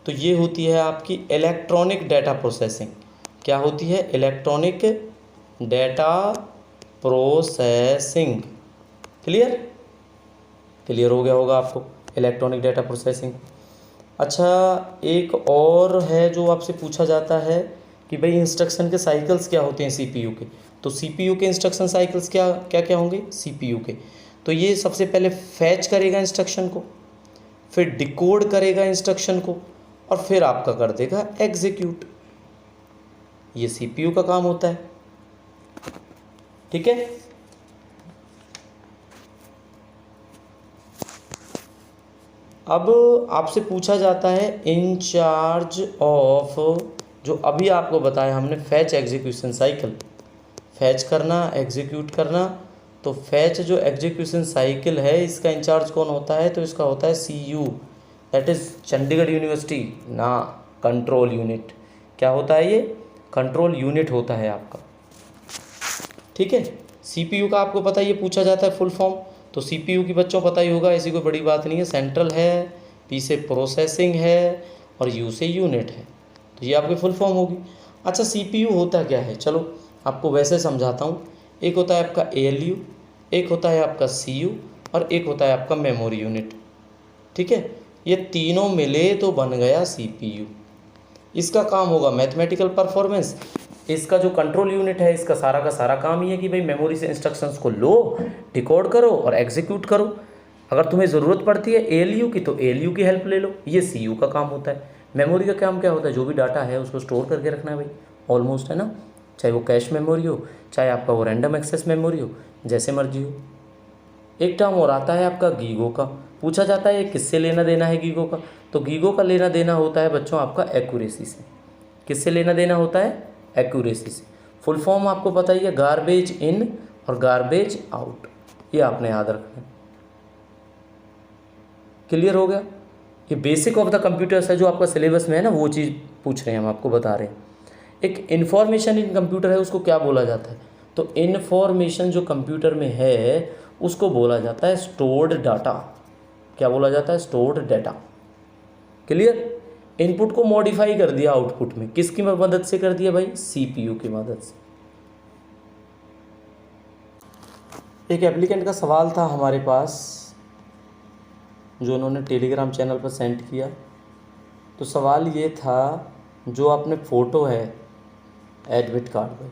तो ये होती है आपकी इलेक्ट्रॉनिक डाटा प्रोसेसिंग। क्या होती है? Electronic data processing. क्लियर हो गया होगा आपको, इलेक्ट्रॉनिक डेटा प्रोसेसिंग। अच्छा, एक और है जो आपसे पूछा जाता है कि भाई इंस्ट्रक्शन के साइकिल्स क्या होते हैं सीपीयू के। तो सीपीयू के इंस्ट्रक्शन साइकिल्स क्या क्या क्या होंगे सीपीयू के। तो ये सबसे पहले फैच करेगा इंस्ट्रक्शन को, फिर डिकोड करेगा इंस्ट्रक्शन को, और फिर आपका कर देगा एग्जीक्यूट। ये सीपीयू का काम होता है। ठीक है। अब आपसे पूछा जाता है इंचार्ज ऑफ, जो अभी आपको बताया हमने, फैच एग्जीक्यूशन साइकिल, फैच करना एग्जीक्यूट करना। तो फैच जो एग्जीक्यूशन साइकिल है इसका इंचार्ज कौन होता है, तो इसका होता है CU, that is Chandigarh university ना, कंट्रोल यूनिट। क्या होता है ये, कंट्रोल यूनिट होता है आपका। ठीक है। सीपीयू का आपको पता है ये पूछा जाता है फुल फॉर्म, तो सीपीयू की बच्चों पता ही होगा, ऐसी कोई बड़ी बात नहीं है। सेंट्रल है, पी से प्रोसेसिंग है, और यू से यूनिट है, तो ये आपकी फुल फॉर्म होगी। अच्छा, सीपीयू होता क्या है, चलो आपको वैसे समझाता हूँ। एक होता है आपका एएलयू, एक होता है आपका सीयू, और एक होता है आपका मेमोरी यूनिट। ठीक है। ये तीनों मिले तो बन गया सीपीयू। इसका काम होगा मैथमेटिकल परफॉर्मेंस। इसका जो कंट्रोल यूनिट है इसका सारा का सारा काम ये है कि भाई मेमोरी से इंस्ट्रक्शंस को लो, डिकोड करो और एग्जीक्यूट करो। अगर तुम्हें ज़रूरत पड़ती है एएलयू की तो एएलयू की हेल्प ले लो, ये सीयू का काम होता है। मेमोरी का काम क्या होता है, जो भी डाटा है उसको स्टोर करके रखना है भाई, ऑलमोस्ट, है ना। चाहे वो कैश मेमोरी हो, चाहे आपका वो रैंडम एक्सेस मेमोरी हो, जैसे मर्जी हो। एक टर्म और आता है आपका गीगो का। पूछा जाता है किससे लेना देना है गीगो का, तो गीगो का लेना देना होता है बच्चों आपका एक्यूरेसी से। किससे लेना देना होता है, एक्यूरेसी से। फुल फॉर्म आपको पता ही है, गार्बेज इन और गार्बेज आउट, ये आपने याद रखना है। क्लियर हो गया। ये बेसिक ऑफ द कंप्यूटर्स है जो आपका सिलेबस में है ना, वो चीज़ पूछ रहे हैं हम, आपको बता रहे हैं। एक इन्फॉर्मेशन इन कंप्यूटर है, उसको क्या बोला जाता है, तो इन्फॉर्मेशन जो कंप्यूटर में है उसको बोला जाता है स्टोर्ड डाटा। क्या बोला जाता है, स्टोर्ड डाटा। क्लियर। इनपुट को मॉडिफाई कर दिया आउटपुट में, किसकी मदद से कर दिया भाई, सीपीयू की मदद से। एक एप्लीकेंट का सवाल था हमारे पास जो उन्होंने टेलीग्राम चैनल पर सेंड किया। तो सवाल ये था, जो आपने फ़ोटो है एडमिट कार्ड पर,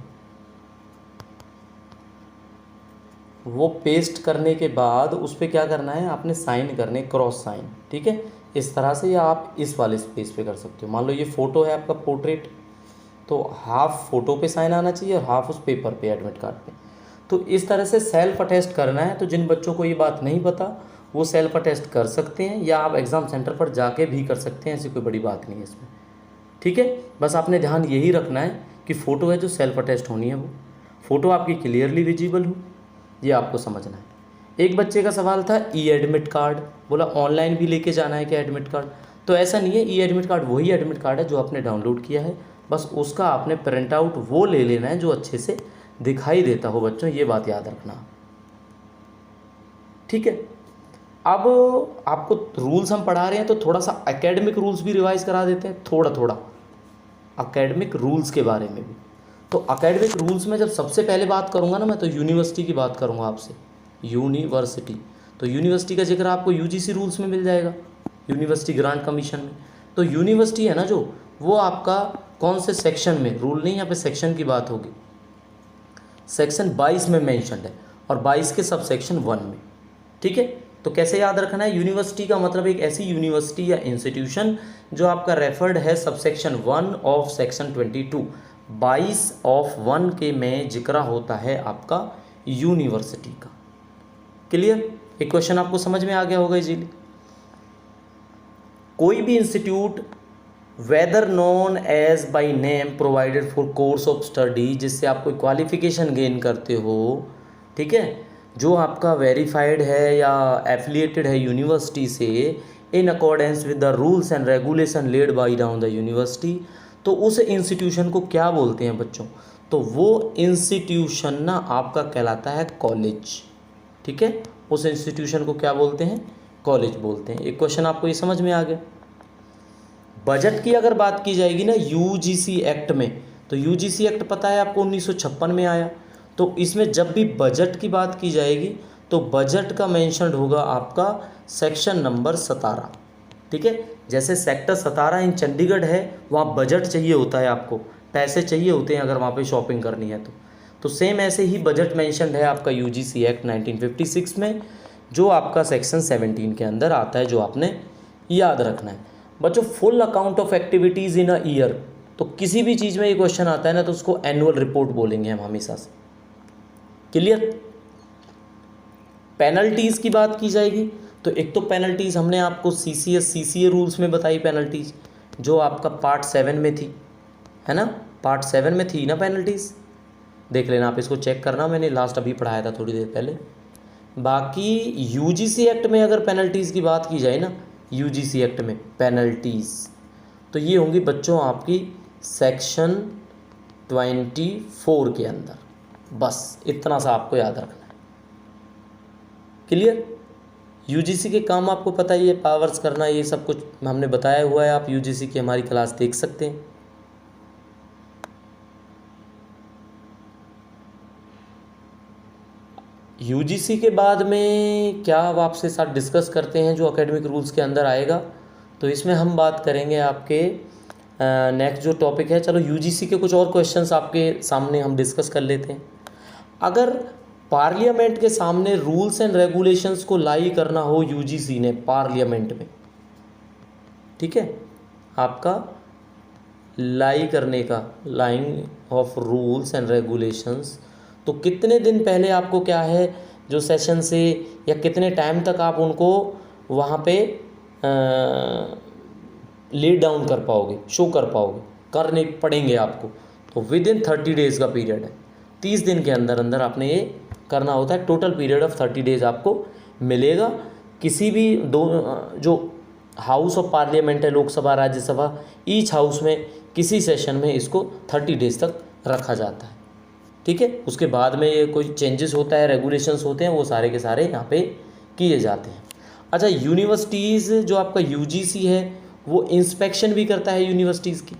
वो पेस्ट करने के बाद उस पर क्या करना है, आपने साइन करने, क्रॉस साइन। ठीक है, इस तरह से, या आप इस वाले स्पेस पे कर सकते हो। मान लो ये फ़ोटो है आपका पोर्ट्रेट, तो हाफ फ़ोटो पे साइन आना चाहिए और हाफ उस पेपर पे, एडमिट कार्ड पे। तो इस तरह से सेल्फ अटेस्ट करना है। तो जिन बच्चों को ये बात नहीं पता वो सेल्फ अटेस्ट कर सकते हैं, या आप एग्ज़ाम सेंटर पर जाके भी कर सकते हैं, ऐसी कोई बड़ी बात नहीं है इसमें। ठीक है। बस आपने ध्यान यही रखना है कि फ़ोटो है जो सेल्फ अटेस्ट होनी है, वो फ़ोटो आपकी क्लियरली विजिबल हो, ये आपको समझना है। एक बच्चे का सवाल था ई एडमिट कार्ड, बोला ऑनलाइन भी लेके जाना है क्या एडमिट कार्ड। तो ऐसा नहीं है, ई एडमिट कार्ड वही एडमिट कार्ड है जो आपने डाउनलोड किया है, बस उसका आपने प्रिंट आउट वो ले लेना है जो अच्छे से दिखाई देता हो बच्चों, ये बात याद रखना। ठीक है। अब आपको रूल्स हम पढ़ा रहे हैं तो थोड़ा सा एकेडमिक रूल्स भी रिवाइज करा देते हैं, थोड़ा थोड़ा एकेडमिक रूल्स के बारे में भी। तो एकेडमिक रूल्स में जब सबसे पहले बात करूंगा ना मैं, तो यूनिवर्सिटी की बात करूंगा आपसे। यूनिवर्सिटी, तो यूनिवर्सिटी का जिक्र आपको यूजीसी रूल्स में मिल जाएगा, यूनिवर्सिटी ग्रांट कमीशन में। तो यूनिवर्सिटी है ना जो, वो आपका कौन से सेक्शन में, रूल नहीं, यहाँ पे सेक्शन की बात होगी, सेक्शन 22 में मेंशन्ड है, और 22 के सब सेक्शन 1 में। ठीक है। तो कैसे याद रखना है, यूनिवर्सिटी का मतलब एक ऐसी यूनिवर्सिटी या इंस्टीट्यूशन जो आपका रेफर्ड है सबसेक्शन 1 ऑफ सेक्शन 22, 22 ऑफ 1 के में जिक्र होता है आपका यूनिवर्सिटी का। क्लियर। एक क्वेश्चन आपको समझ में आ गया होगा इजीली। कोई भी institute whether known as by name provided for course of study, जिससे आप कोई क्वालिफिकेशन गेन करते हो, ठीक है, जो आपका वेरीफाइड है या एफिलिएटेड है यूनिवर्सिटी से, in accordance with the rules and regulation led by down the university, तो उस इंस्टीट्यूशन को क्या बोलते हैं बच्चों, तो वो इंस्टीट्यूशन ना आपका कहलाता है कॉलेज। ठीक है, उस इंस्टीट्यूशन को क्या बोलते हैं, कॉलेज बोलते हैं। एक क्वेश्चन आपको ये समझ में आ गया। बजट की अगर बात की जाएगी ना यूजीसी एक्ट में, तो यूजीसी एक्ट पता है आपको 1956 में आया। तो इसमें जब भी बजट की बात की जाएगी तो बजट का मेंशन होगा आपका सेक्शन नंबर 17, ठीक है। जैसे सेक्टर 17 इन चंडीगढ़ है, वहाँ बजट चाहिए होता है, आपको पैसे चाहिए होते हैं अगर वहाँ पे शॉपिंग करनी है तो सेम ऐसे ही बजट मेंशन है आपका यूजीसी एक्ट 1956 में, जो आपका सेक्शन 17 के अंदर आता है, जो आपने याद रखना है बच्चों। Full account of activities in a year, तो किसी भी चीज़ में ये क्वेश्चन आता है ना तो उसको एनुअल रिपोर्ट बोलेंगे हम हमेशा से। क्लियर। पेनल्टीज़ की बात की जाएगी तो एक तो पेनल्टीज़ हमने आपको सीसीए रूल्स में बताई, पेनल्टीज़ जो आपका पार्ट 7 में थी, है ना, पार्ट 7 में थी ना पेनल्टीज़, देख लेना आप, इसको चेक करना, मैंने लास्ट अभी पढ़ाया था थोड़ी देर पहले। बाकी यूजीसी एक्ट में अगर पेनल्टीज़ की बात की जाए ना, यूजीसी एक्ट में पेनल्टीज़ तो ये होंगी बच्चों आपकी सेक्शन 24 के अंदर, बस इतना सा आपको याद रखना है। क्लियर। यूजीसी के काम आपको पता ही है, पावर्स करना, ये सब कुछ हमने बताया हुआ है, आप यूजीसी की हमारी क्लास देख सकते हैं। यूजीसी के बाद में क्या अब आपसे साथ डिस्कस करते हैं जो एकेडमिक रूल्स के अंदर आएगा, तो इसमें हम बात करेंगे आपके नेक्स्ट जो टॉपिक है। चलो यूजीसी के कुछ और क्वेश्चंस आपके सामने हम डिस्कस कर लेते हैं। अगर पार्लियामेंट के सामने रूल्स एंड रेगुलेशंस को लाई करना हो यूजीसी ने पार्लियामेंट में, ठीक है, आपका लाई करने का, lying of rules and regulations, तो कितने दिन पहले आपको क्या है जो सेशन से या कितने टाइम तक आप उनको वहाँ पे लीड डाउन कर पाओगे, शो कर पाओगे, करने पड़ेंगे आपको। तो विद इन 30 डेज़ का पीरियड है, 30 दिन के अंदर अंदर आपने ये करना होता है। टोटल पीरियड ऑफ 30 डेज़ आपको मिलेगा। किसी भी दो जो हाउस ऑफ पार्लियामेंट है, लोकसभा राज्यसभा, ईच हाउस में किसी सेशन में इसको 30 डेज़ तक रखा जाता है, ठीक है। उसके बाद में ये कोई चेंजेस होता है, रेगुलेशंस होते हैं, वो सारे के सारे यहाँ पे किए जाते हैं। अच्छा, यूनिवर्सिटीज़ जो आपका यूजीसी है वो इंस्पेक्शन भी करता है यूनिवर्सिटीज़ की।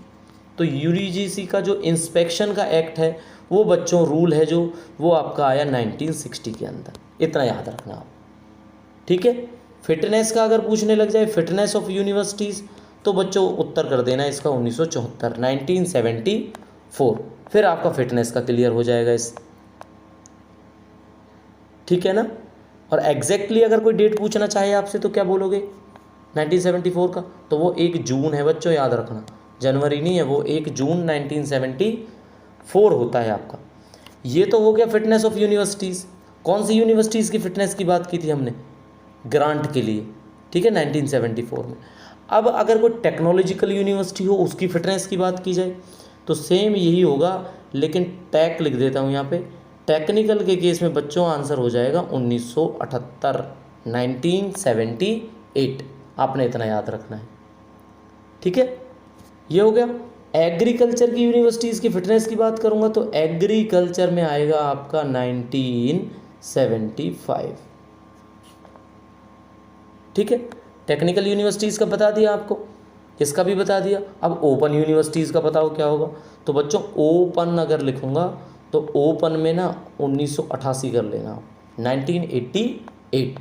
तो यूजीसी का जो इंस्पेक्शन का एक्ट है वो बच्चों रूल है जो वो आपका आया 1960 के अंदर, इतना याद रखना आप, ठीक है। फिटनेस का अगर पूछने लग जाए, फिटनेस ऑफ यूनिवर्सिटीज़, तो बच्चों उत्तर कर देना इसका 1974, 1974, फिर आपका फिटनेस का क्लियर हो जाएगा इस, ठीक है ना। और एग्जैक्टली अगर कोई डेट पूछना चाहे आपसे तो क्या बोलोगे 1974 का, तो वो 1 जून है बच्चों, याद रखना, जनवरी नहीं है, वो 1 जून 1974 होता है आपका। ये तो हो गया फिटनेस ऑफ यूनिवर्सिटीज़। कौन सी यूनिवर्सिटीज़ की फ़िटनेस की बात की थी हमने, ग्रांट के लिए, ठीक है, 1974 में। अब अगर कोई टेक्नोलॉजिकल यूनिवर्सिटी हो उसकी फ़िटनेस की बात की जाए तो सेम यही होगा, लेकिन टैक लिख देता हूँ यहाँ पे। टेक्निकल के केस में बच्चों आंसर हो जाएगा 1978, 1978, आपने इतना याद रखना है, ठीक है। ये हो गया। एग्रीकल्चर की यूनिवर्सिटीज़ की फ़िटनेस की बात करूँगा तो एग्रीकल्चर में आएगा आपका 1975, ठीक है। टेक्निकल यूनिवर्सिटीज़ का बता दिया आपको, इसका भी बता दिया। अब ओपन यूनिवर्सिटीज़ का बताओ क्या होगा, तो बच्चों ओपन अगर लिखूँगा तो ओपन में ना 1988 कर लेना आप, 1988।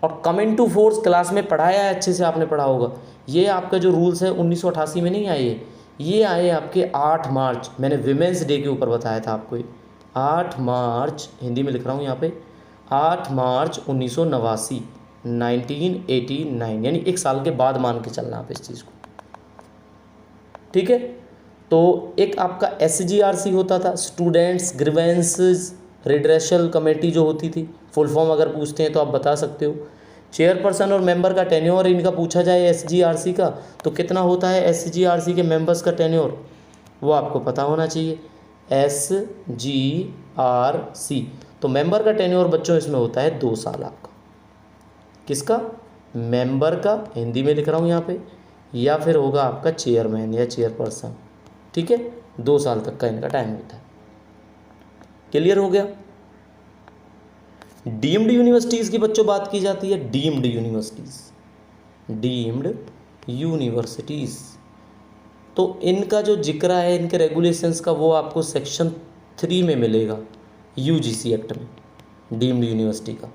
और कमिंग टू फोर्स क्लास में पढ़ाया है, अच्छे से आपने पढ़ा होगा। ये आपका जो रूल्स है 1988 में नहीं आए, ये आए आपके 8 मार्च, मैंने विमेंस डे के ऊपर बताया था आपको, 8 मार्च, हिंदी में लिख रहा हूँ यहाँ पे, 8 मार्च 1989, 1989, यानी 1 साल के बाद मान के चलना आप इस चीज़ को, ठीक है। तो एक आपका SGRC होता था, स्टूडेंट्स ग्रीवेंसेस रिड्रेशल कमेटी जो होती थी, फुल फॉर्म अगर पूछते हैं तो आप बता सकते हो। चेयरपर्सन और मेंबर का टेन्योर इनका पूछा जाए SGRC का तो कितना होता है SGRC के मेंबर्स का टेन्योर, वो आपको पता होना चाहिए, SGRC। तो मेंबर का टेन्योर बच्चों इसमें होता है 2 साल आपका, किसका, मेंबर का, हिंदी में लिख रहा हूँ यहाँ पे, या फिर होगा आपका चेयरमैन या चेयरपर्सन, ठीक है, 2 साल तक का इनका टाइम होता है। क्लियर हो गया। डीम्ड यूनिवर्सिटीज़ की बच्चों बात की जाती है, डीम्ड यूनिवर्सिटीज़, डीम्ड यूनिवर्सिटीज़ तो इनका जो जिक्र है इनके रेगुलेशंस का वो आपको सेक्शन 3 में मिलेगा यूजीसी एक्ट में, डीम्ड यूनिवर्सिटी का,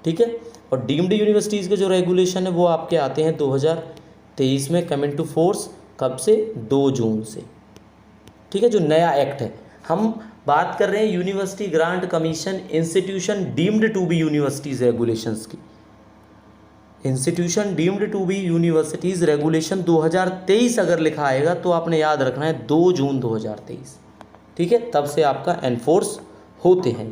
ठीक है। और डीम्ड यूनिवर्सिटीज़ के जो रेगुलेशन है वो आपके आते हैं 2023 में, कम इन टू फोर्स कब से, 2 जून से, ठीक है, जो नया एक्ट है। हम बात कर रहे हैं university grant commission institution deemed to be universities regulations की। Institution deemed to be universities regulation 2023 अगर लिखा आएगा तो आपने याद रखना है 2 जून 2023, ठीक है, तब से आपका एनफोर्स होते हैं।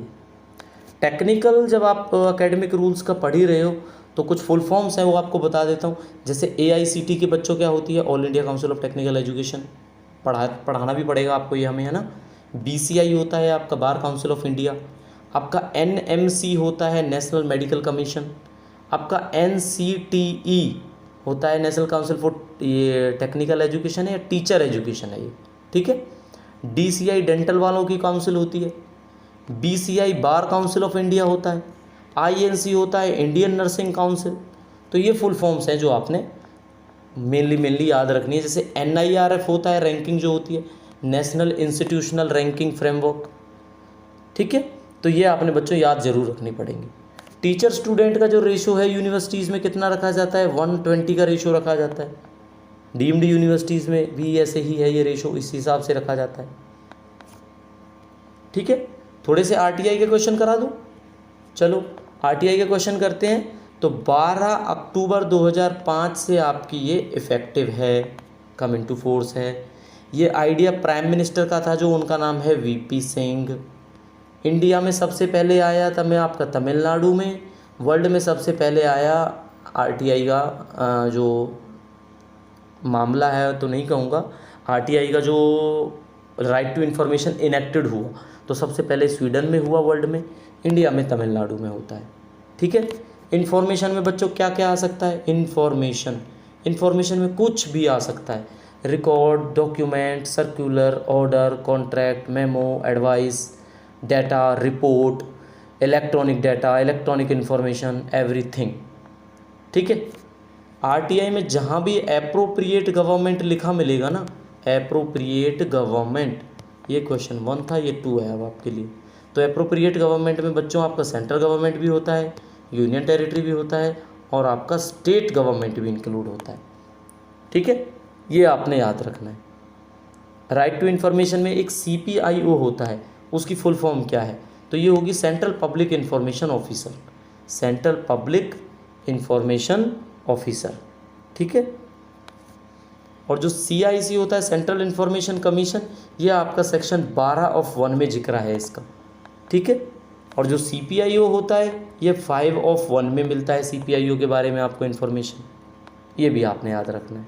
टेक्निकल जब आप एकेडमिक रूल्स का पढ़ ही रहे हो तो कुछ फुल फॉर्म्स हैं वो आपको बता देता हूँ। जैसे AICT के बच्चों क्या होती है, all India council of technical education, पढ़ाना भी पड़ेगा आपको ये हमें, है ना। BCI होता है आपका बार काउंसिल ऑफ इंडिया, आपका NMC होता है नेशनल मेडिकल कमीशन, आपका NCTE होता है नेशनल काउंसिल फॉर ये टेक्निकल एजुकेशन है या टीचर एजुकेशन है ये, ठीक है। DCI डेंटल वालों की काउंसिल होती है, BCI bar council of India होता है, INC होता है इंडियन नर्सिंग काउंसिल। तो ये फुल फॉर्म्स हैं जो आपने मेनली याद रखनी है। जैसे NIRF होता है रैंकिंग जो होती है, नेशनल इंस्टीट्यूशनल रैंकिंग फ्रेमवर्क, ठीक है। तो ये आपने बच्चों याद जरूर रखनी पड़ेंगी। टीचर स्टूडेंट का जो रेशो है यूनिवर्सिटीज़ में कितना रखा जाता है, 120 का रेशो रखा जाता है। डीम्ड यूनिवर्सिटीज़ में भी ऐसे ही है ये रेशो, इस हिसाब से रखा जाता है, ठीक है। थोड़े से RTI के क्वेश्चन करा दूँ, चलो RTI के क्वेश्चन करते हैं। तो 12 अक्टूबर 2005 से आपकी ये इफ़ेक्टिव है, कम इन टू फोर्स है। ये आइडिया प्राइम मिनिस्टर का था जो उनका नाम है VP सिंह। इंडिया में सबसे पहले आया था मैं आपका तमिलनाडु में, वर्ल्ड में सबसे पहले आया RTI का जो मामला है तो नहीं कहूँगा, RTI का जो राइट टू इन्फॉर्मेशन इनेक्टेड हुआ तो सबसे पहले स्वीडन में हुआ वर्ल्ड में, इंडिया में तमिलनाडु में होता है, ठीक है। इन्फॉर्मेशन में बच्चों क्या क्या आ सकता है, इन्फॉर्मेशन में कुछ भी आ सकता है, record, document, circular, order, contract, memo, advice, data, report, electronic data, electronic information, everything, ठीक है। RTI में जहाँ भी एप्रोप्रिएट गवर्नमेंट लिखा मिलेगा ना, एप्रोप्रिएट गवर्नमेंट, ये क्वेश्चन 1 था, ये 2 है अब आपके लिए। तो एप्रोप्रिएट गवर्नमेंट में बच्चों आपका सेंट्रल गवर्नमेंट भी होता है, यूनियन टेरिटरी भी होता है और आपका स्टेट गवर्नमेंट भी इंक्लूड होता है, ठीक है। ये आपने याद रखना है। राइट टू इन्फॉर्मेशन में एक CPIO होता है, उसकी फुल फॉर्म क्या है, तो ये होगी central public information officer, central public information officer, ठीक है। और जो CIC होता है सेंट्रल इन्फॉर्मेशन कमीशन, ये आपका सेक्शन 12(1) में जिक्र है इसका, ठीक है। और जो CPIO होता है ये 5(1) में मिलता है, CPIO के बारे में आपको इन्फॉर्मेशन, ये भी आपने याद रखना है,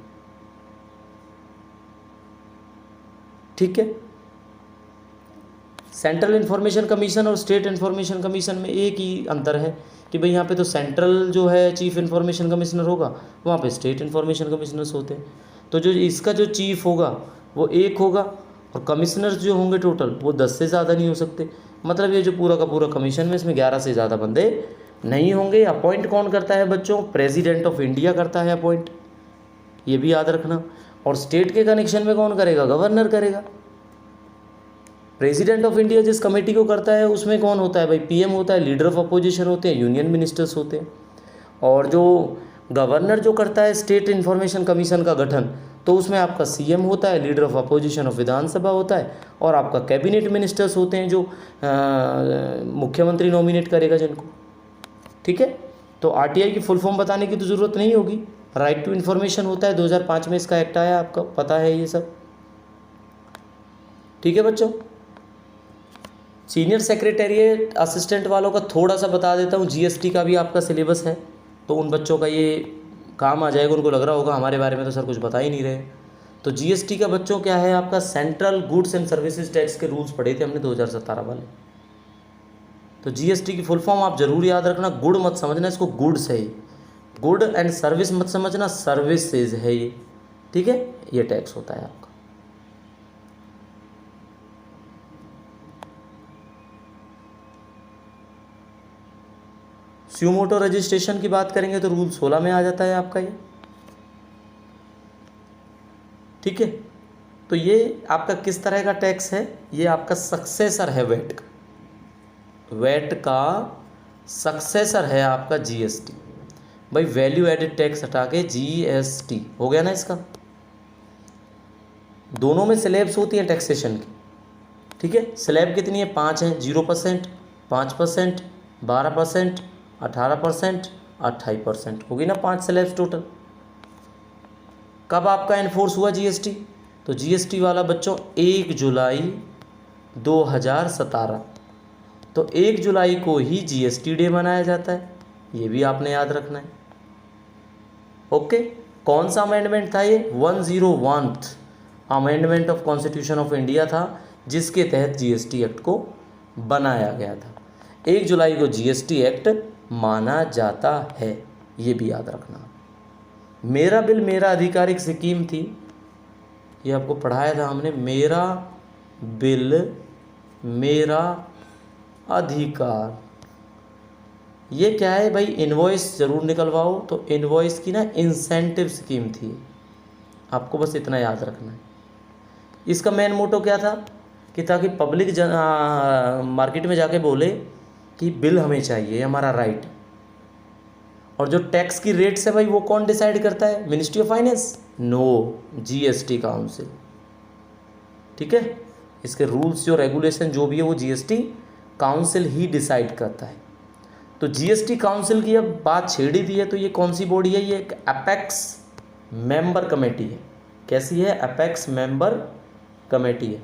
ठीक है। सेंट्रल इन्फॉर्मेशन कमीशन और स्टेट इन्फॉर्मेशन कमीशन में एक ही अंतर है कि भाई यहाँ पे तो सेंट्रल जो है चीफ इन्फॉर्मेशन कमिश्नर होगा, वहाँ पे स्टेट इन्फॉर्मेशन कमिश्नर्स होते हैं। तो जो इसका जो चीफ होगा वो एक होगा और कमिश्नर्स जो होंगे टोटल वो 10 से ज़्यादा नहीं हो सकते। मतलब ये जो पूरा का पूरा कमीशन में इसमें 11 से ज़्यादा बंदे नहीं होंगे। अपॉइंट कौन करता है बच्चों, प्रेसिडेंट ऑफ इंडिया करता है अपॉइंट, ये भी याद रखना। और स्टेट के कनेक्शन में कौन करेगा, गवर्नर करेगा। प्रेसिडेंट ऑफ इंडिया जिस कमेटी को करता है उसमें कौन होता है भाई, PM होता है, लीडर ऑफ अपोजिशन होते हैं, यूनियन मिनिस्टर्स होते हैं। और जो गवर्नर जो करता है स्टेट इन्फॉर्मेशन कमीशन का गठन, तो उसमें आपका CM होता है, लीडर ऑफ अपोजिशन ऑफ विधानसभा होता है, और आपका कैबिनेट मिनिस्टर्स होते हैं जो मुख्यमंत्री नॉमिनेट करेगा जिनको, ठीक है। तो RTI की फुल फॉर्म बताने की तो ज़रूरत नहीं होगी। राइट टू इन्फॉर्मेशन होता है, 2005 में इसका एक्ट आया, आपका पता है ये सब, ठीक है बच्चों। सीनियर सेक्रेटेरिएट असिस्टेंट वालों का थोड़ा सा बता देता हूँ, GST का भी आपका सिलेबस है, तो उन बच्चों का ये काम आ जाएगा। उनको लग रहा होगा हमारे बारे में तो सर कुछ बता ही नहीं रहे। तो GST का बच्चों क्या है आपका, central goods and services tax के रूल्स पढ़े थे हमने 2017 वाले। तो GST की फुल फॉर्म आप जरूर याद रखना, गुड मत समझना इसको, गुड्स है ये, गुड एंड सर्विस मत समझना, सर्विसेज है ये, ठीक है। ये टैक्स होता है आपका। स्यूमोटो रजिस्ट्रेशन की बात करेंगे तो रूल 16 में आ जाता है आपका ये, ठीक है। तो ये आपका किस तरह का टैक्स है, ये आपका सक्सेसर है वैट का। वैट का सक्सेसर है आपका जीएसटी। भाई वैल्यू एडेड टैक्स हटा के जीएसटी हो गया ना इसका। दोनों में स्लैब्स होती हैं टैक्सेशन की, ठीक है। स्लैब कितनी है, 5 हैं। 0%, 5%, 12%, 18%, 28% होगी ना, 5 स्लैब्स टोटल। कब आपका एनफोर्स हुआ जीएसटी, तो जीएसटी वाला बच्चों 1 जुलाई 2017, तो 1 जुलाई को ही जीएसटी डे मनाया जाता है, ये भी आपने याद रखना है। ओके, कौन सा अमेंडमेंट था ये, 101th amendment of constitution of India था, जिसके तहत जीएसटी एक्ट को बनाया गया था। 1 जुलाई को जीएसटी एक्ट माना जाता है, ये भी याद रखना। मेरा बिल मेरा अधिकार एक स्कीम थी, ये आपको पढ़ाया था हमने। मेरा बिल मेरा अधिकार, ये क्या है भाई, इनवॉइस ज़रूर निकलवाओ, तो इनवॉइस की ना इंसेंटिव स्कीम थी, आपको बस इतना याद रखना है। इसका मेन मोटो क्या था कि ताकि पब्लिक मार्केट में जाके बोले कि बिल हमें चाहिए, हमारा राइट। और जो टैक्स की रेट्स है भाई वो कौन डिसाइड करता है, ministry of finance, no, GST council, ठीक है। इसके रूल्स जो रेगुलेशन जो भी है वो जीएसटी काउंसिल ही डिसाइड करता है। तो जीएसटी काउंसिल की अब बात छेड़ी दी है, तो ये कौन सी बॉडी है, ये एक अपेक्स मेंबर कमेटी है। कैसी है, अपेक्स मेंबर कमेटी है,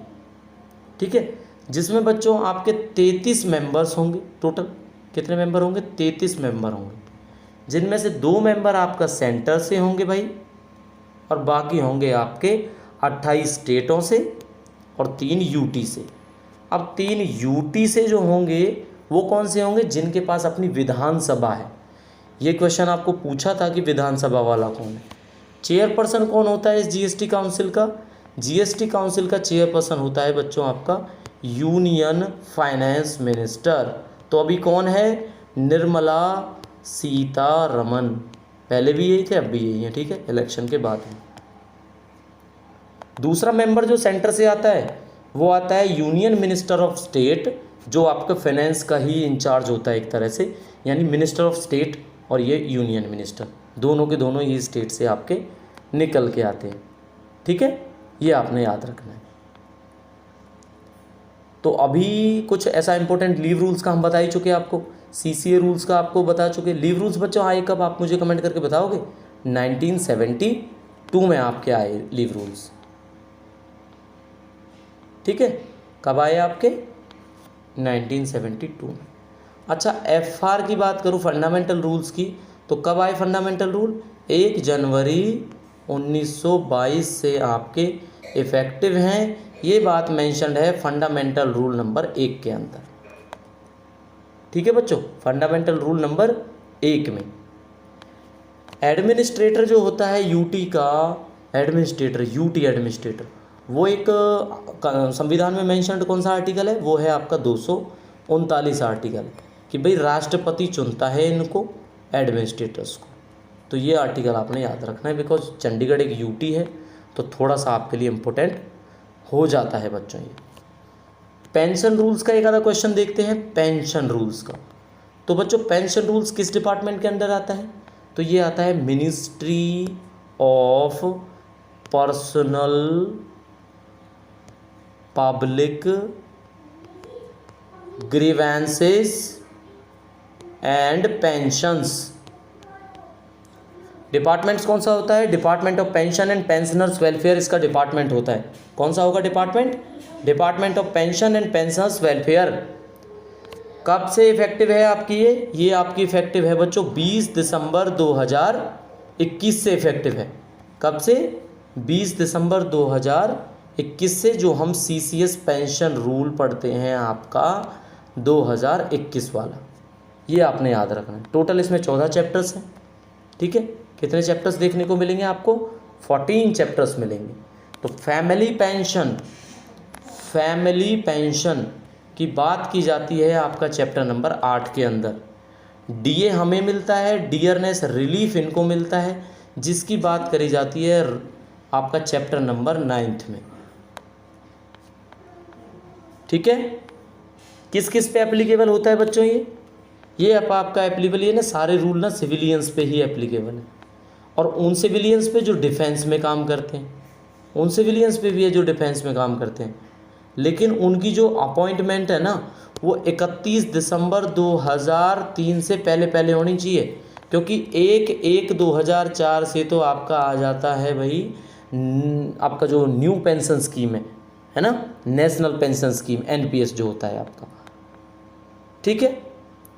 ठीक है। जिसमें बच्चों आपके 33 मेंबर्स होंगे टोटल। कितने मेंबर होंगे, 33 मेंबर होंगे, जिनमें से 2 मेंबर आपका सेंटर से होंगे भाई, और बाकी होंगे आपके 28 स्टेटों से और 3 यूटी से। अब 3 यूटी से जो होंगे वो कौन से होंगे, जिनके पास अपनी विधानसभा है। ये क्वेश्चन आपको पूछा था कि विधानसभा वाला कौन है। चेयरपर्सन कौन होता है इस जीएसटी काउंसिल का, जीएसटी काउंसिल का चेयरपर्सन होता है बच्चों आपका यूनियन फाइनेंस मिनिस्टर। तो अभी कौन है, निर्मला सीतारमन, पहले भी यही थे अब भी यही है, ठीक है, इलेक्शन के बाद है। दूसरा मेंबर जो सेंटर से आता है वो आता है यूनियन मिनिस्टर ऑफ स्टेट, जो आपका फाइनेंस का ही इंचार्ज होता है एक तरह से, यानी मिनिस्टर ऑफ स्टेट और ये यूनियन मिनिस्टर दोनों के दोनों ही स्टेट से आपके निकल के आते हैं, ठीक है, ये आपने याद रखना है। तो अभी कुछ ऐसा इंपॉर्टेंट लीव रूल्स का हम बता ही चुके हैं आपको, सीसीए रूल्स का आपको बता चुके। लीव रूल्स बच्चों आए कब, आप मुझे कमेंट करके बताओगे। 1972 में आपके आए लीव रूल्स, ठीक है, कब आए आपके, 1972 में। अच्छा, एफआर की बात करूँ फंडामेंटल रूल्स की, तो कब आए फंडामेंटल रूल, 1 जनवरी 1922 से आपके इफ़ेक्टिव हैं। ये बात मेंशन्ड है फंडामेंटल रूल नंबर 1 के अंदर, ठीक है बच्चों, फंडामेंटल रूल नंबर 1 में। एडमिनिस्ट्रेटर जो होता है यूटी का एडमिनिस्ट्रेटर, यूटी एडमिनिस्ट्रेटर, वो एक संविधान में मेंशन्ड कौन सा आर्टिकल है, वो है आपका 239 आर्टिकल, कि भाई राष्ट्रपति चुनता है इनको एडमिनिस्ट्रेटर्स को। तो ये आर्टिकल आपने याद रखना है, बिकॉज चंडीगढ़ एक यूटी है, तो थोड़ा सा आपके लिए इम्पोर्टेंट हो जाता है बच्चों ये। पेंशन रूल्स का एक आधा क्वेश्चन देखते हैं, पेंशन रूल्स का। तो बच्चों पेंशन रूल्स किस डिपार्टमेंट के अंदर आता है, तो ये आता है ministry of personnel public grievances and pensions. Departments कौन सा होता है, department of pension and pensioners welfare इसका डिपार्टमेंट होता है। कौन सा होगा department, department of pension and pensioners welfare. कब से इफेक्टिव है आपकी ये आपकी इफेक्टिव है बच्चों 20 दिसंबर 2021 से इफेक्टिव है। कब से, 20 दिसंबर 2021 से, जो हम सीसीएस पेंशन रूल पढ़ते हैं आपका 2021 वाला, ये आपने याद रखना है। टोटल इसमें 14 चैप्टर्स हैं, ठीक है। कितने चैप्टर्स देखने को मिलेंगे आपको, 14 चैप्टर्स मिलेंगे। तो फैमिली पेंशन की बात की जाती है आपका चैप्टर नंबर 8 के अंदर। डीए हमें मिलता है, डियरनेस रिलीफ इनको मिलता है, जिसकी बात करी जाती है आपका चैप्टर नंबर 9 में। ठीक है। किस किस पे एप्लीकेबल होता है बच्चों ये अब आपका एप्लीकेबल, ये ना सारे रूल ना सिविलियंस पे ही एप्लीकेबल है, और उन सिविलियंस पे जो डिफेंस में काम करते हैं, उन सिविलियंस पे भी है जो डिफेंस में काम करते हैं। लेकिन उनकी जो अपॉइंटमेंट है ना वो 31 दिसंबर 2003 से पहले पहले होनी चाहिए, क्योंकि 1/1/2004 से तो आपका आ जाता है भाई आपका जो न्यू पेंशन स्कीम है ना, नेशनल पेंशन स्कीम NPS जो होता है आपका, ठीक है।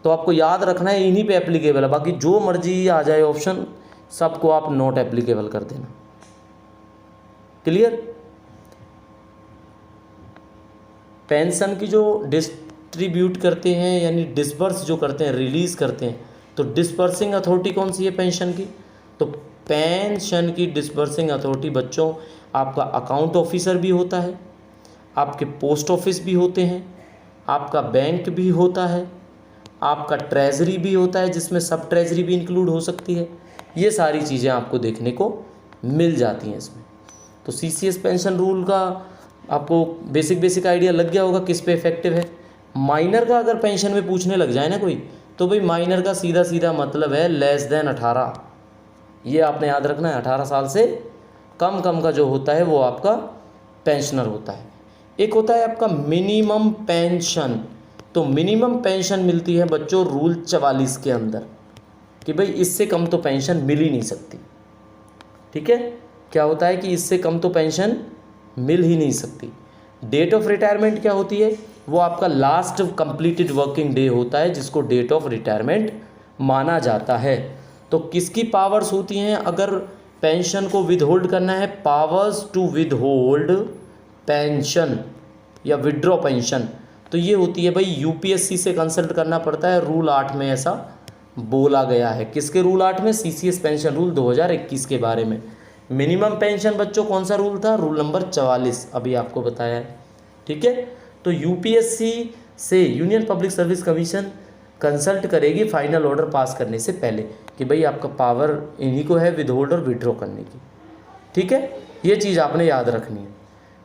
तो आपको याद रखना है इन्हीं पे एप्लीकेबल है, बाकी जो मर्जी आ जाए ऑप्शन सबको आप नॉट एप्लीकेबल कर देना। क्लियर। पेंशन की जो डिस्ट्रीब्यूट करते हैं यानी डिस्बर्स जो करते हैं, रिलीज़ करते हैं, तो डिस्बर्सिंग अथॉरिटी कौन सी है पेंशन की? तो पेंशन की डिस्बर्सिंग अथॉरिटी बच्चों आपका अकाउंट ऑफिसर भी होता है, आपके पोस्ट ऑफिस भी होते हैं, आपका बैंक भी होता है, आपका ट्रेजरी भी होता है जिसमें सब ट्रेजरी भी इंक्लूड हो सकती है। ये सारी चीज़ें आपको देखने को मिल जाती हैं इसमें। तो CCS पेंशन रूल का आपको बेसिक आइडिया लग गया होगा किस पे इफेक्टिव है। माइनर का अगर पेंशन में पूछने लग जाए ना कोई, तो भाई माइनर का सीधा मतलब है लेस देन 18। ये आपने याद रखना है, 18 साल से कम का जो होता है वो आपका पेंशनर होता है। एक होता है आपका मिनिमम पेंशन। तो मिनिमम पेंशन मिलती है बच्चों रूल 44 के अंदर, कि भाई इससे कम तो पेंशन मिल ही नहीं सकती। ठीक है, क्या होता है कि इससे कम तो पेंशन मिल ही नहीं सकती। डेट ऑफ रिटायरमेंट क्या होती है? वो आपका लास्ट कंप्लीटेड वर्किंग डे होता है जिसको डेट ऑफ रिटायरमेंट माना जाता है। तो किसकी पावर्स होती हैं अगर पेंशन को विदहोल्ड करना है? पावर्स टू विदहोल्ड पेंशन या विड्रॉ पेंशन, तो ये होती है भाई UPSC से कंसल्ट करना पड़ता है। रूल 8 में ऐसा बोला गया है। किसके रूल 8 में? CCS पेंशन रूल 2021 के बारे में। मिनिमम पेंशन बच्चों कौन सा रूल था? रूल नंबर 44 अभी आपको बताया है। ठीक है, तो UPSC से union public service commission consult करेगी फाइनल ऑर्डर पास करने से पहले कि भाई आपका पावर इन्हीं को है विदहोल्ड और विड्रॉ करने की। ठीक है, ये चीज़ आपने याद रखनी है।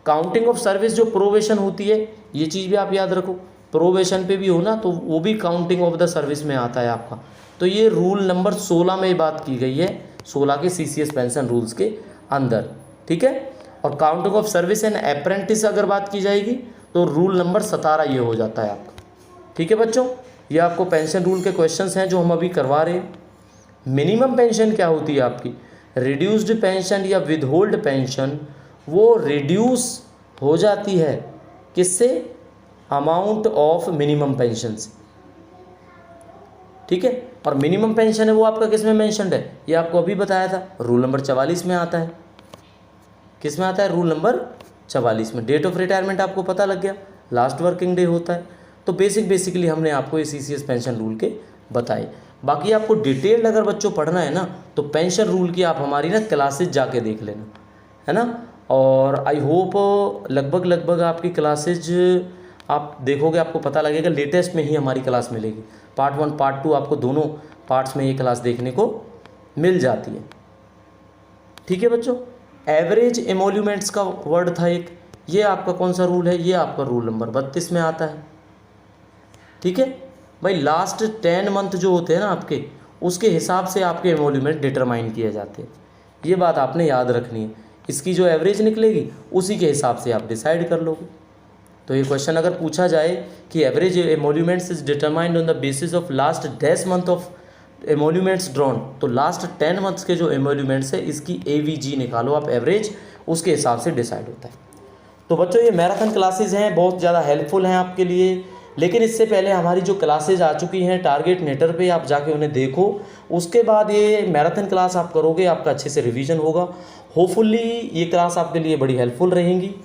काउंटिंग ऑफ सर्विस जो प्रोबेशन होती है, ये चीज़ भी आप याद रखो। प्रोबेशन पे भी हो ना तो वो भी काउंटिंग ऑफ द सर्विस में आता है आपका। तो ये रूल नंबर 16 में बात की गई है, 16 के CCS पेंशन रूल्स के अंदर। ठीक है, और counting of service and apprentice अगर बात की जाएगी तो रूल नंबर 17 ये हो जाता है आपका। ठीक है बच्चों, ये आपको पेंशन रूल के क्वेश्चंस हैं जो हम अभी करवा रहे हैं। मिनिमम पेंशन क्या होती है आपकी? रिड्यूस्ड पेंशन या विदहोल्ड पेंशन वो रिड्यूस हो जाती है किससे? अमाउंट ऑफ मिनिमम पेंशन से। ठीक है, और मिनिमम पेंशन है वो आपका किस में मेंशन्ड है? ये आपको अभी बताया था, रूल नंबर 44 में आता है। किस में आता है? रूल नंबर 44 में। डेट ऑफ रिटायरमेंट आपको पता लग गया, लास्ट वर्किंग डे होता है। तो बेसिकली हमने आपको ये CCS पेंशन रूल के बताए। बाकी आपको डिटेल्ड अगर बच्चों पढ़ना है ना तो पेंशन रूल की आप हमारी ना क्लासेज जाके देख लेना, है ना। और आई होप लगभग आपकी क्लासेज आप देखोगे आपको पता लगेगा, लेटेस्ट में ही हमारी क्लास मिलेगी। पार्ट 1 पार्ट 2 आपको दोनों पार्ट्स में ये क्लास देखने को मिल जाती है। ठीक है बच्चों, एवरेज एमोल्यूमेंट्स का वर्ड था एक, ये आपका कौन सा रूल है? ये आपका रूल नंबर 32 में आता है। ठीक है भाई, लास्ट 10 मंथ जो होते हैं ना आपके, उसके हिसाब से आपके एमोल्यूमेंट डिटरमाइन किए जाते हैं। ये बात आपने याद रखनी है। इसकी जो एवरेज निकलेगी उसी के हिसाब से आप डिसाइड कर लोगे। तो ये क्वेश्चन अगर पूछा जाए कि average emoluments is determined on the basis of last 10 month of emoluments drawn, तो लास्ट 10 मंथ्स के जो एमोल्यूमेंट्स है इसकी AVG निकालो आप एवरेज, उसके हिसाब से डिसाइड होता है। तो बच्चों ये मैराथन क्लासेज हैं, बहुत ज़्यादा हेल्पफुल हैं आपके लिए। लेकिन इससे पहले हमारी जो क्लासेज आ चुकी हैं टारगेट नेटर पे, आप जाके उन्हें देखो। उसके बाद ये मैराथन क्लास आप करोगे, आपका अच्छे से रिवीजन होगा। होपफुली ये क्लास आपके लिए बड़ी हेल्पफुल रहेंगी।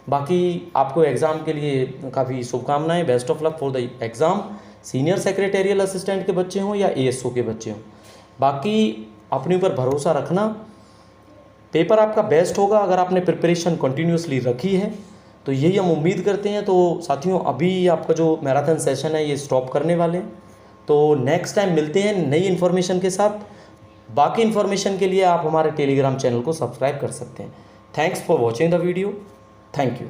बाकी आपको एग्ज़ाम के लिए काफ़ी शुभकामनाएं। Best of luck for the exam. Senior secretarial assistant के बच्चे हों या ASO के बच्चे हों, बाकी अपने ऊपर भरोसा रखना, पेपर आपका बेस्ट होगा अगर आपने प्रिपरेशन कंटिन्यूसली रखी है। तो यही हम उम्मीद करते हैं। तो साथियों, अभी आपका जो मैराथन सेशन है ये स्टॉप करने वाले हैं। तो नेक्स्ट टाइम मिलते हैं नई इन्फॉर्मेशन के साथ। बाकी इन्फॉर्मेशन के लिए आप हमारे टेलीग्राम चैनल को सब्सक्राइब कर सकते हैं। Thanks for watching the video. Thank you.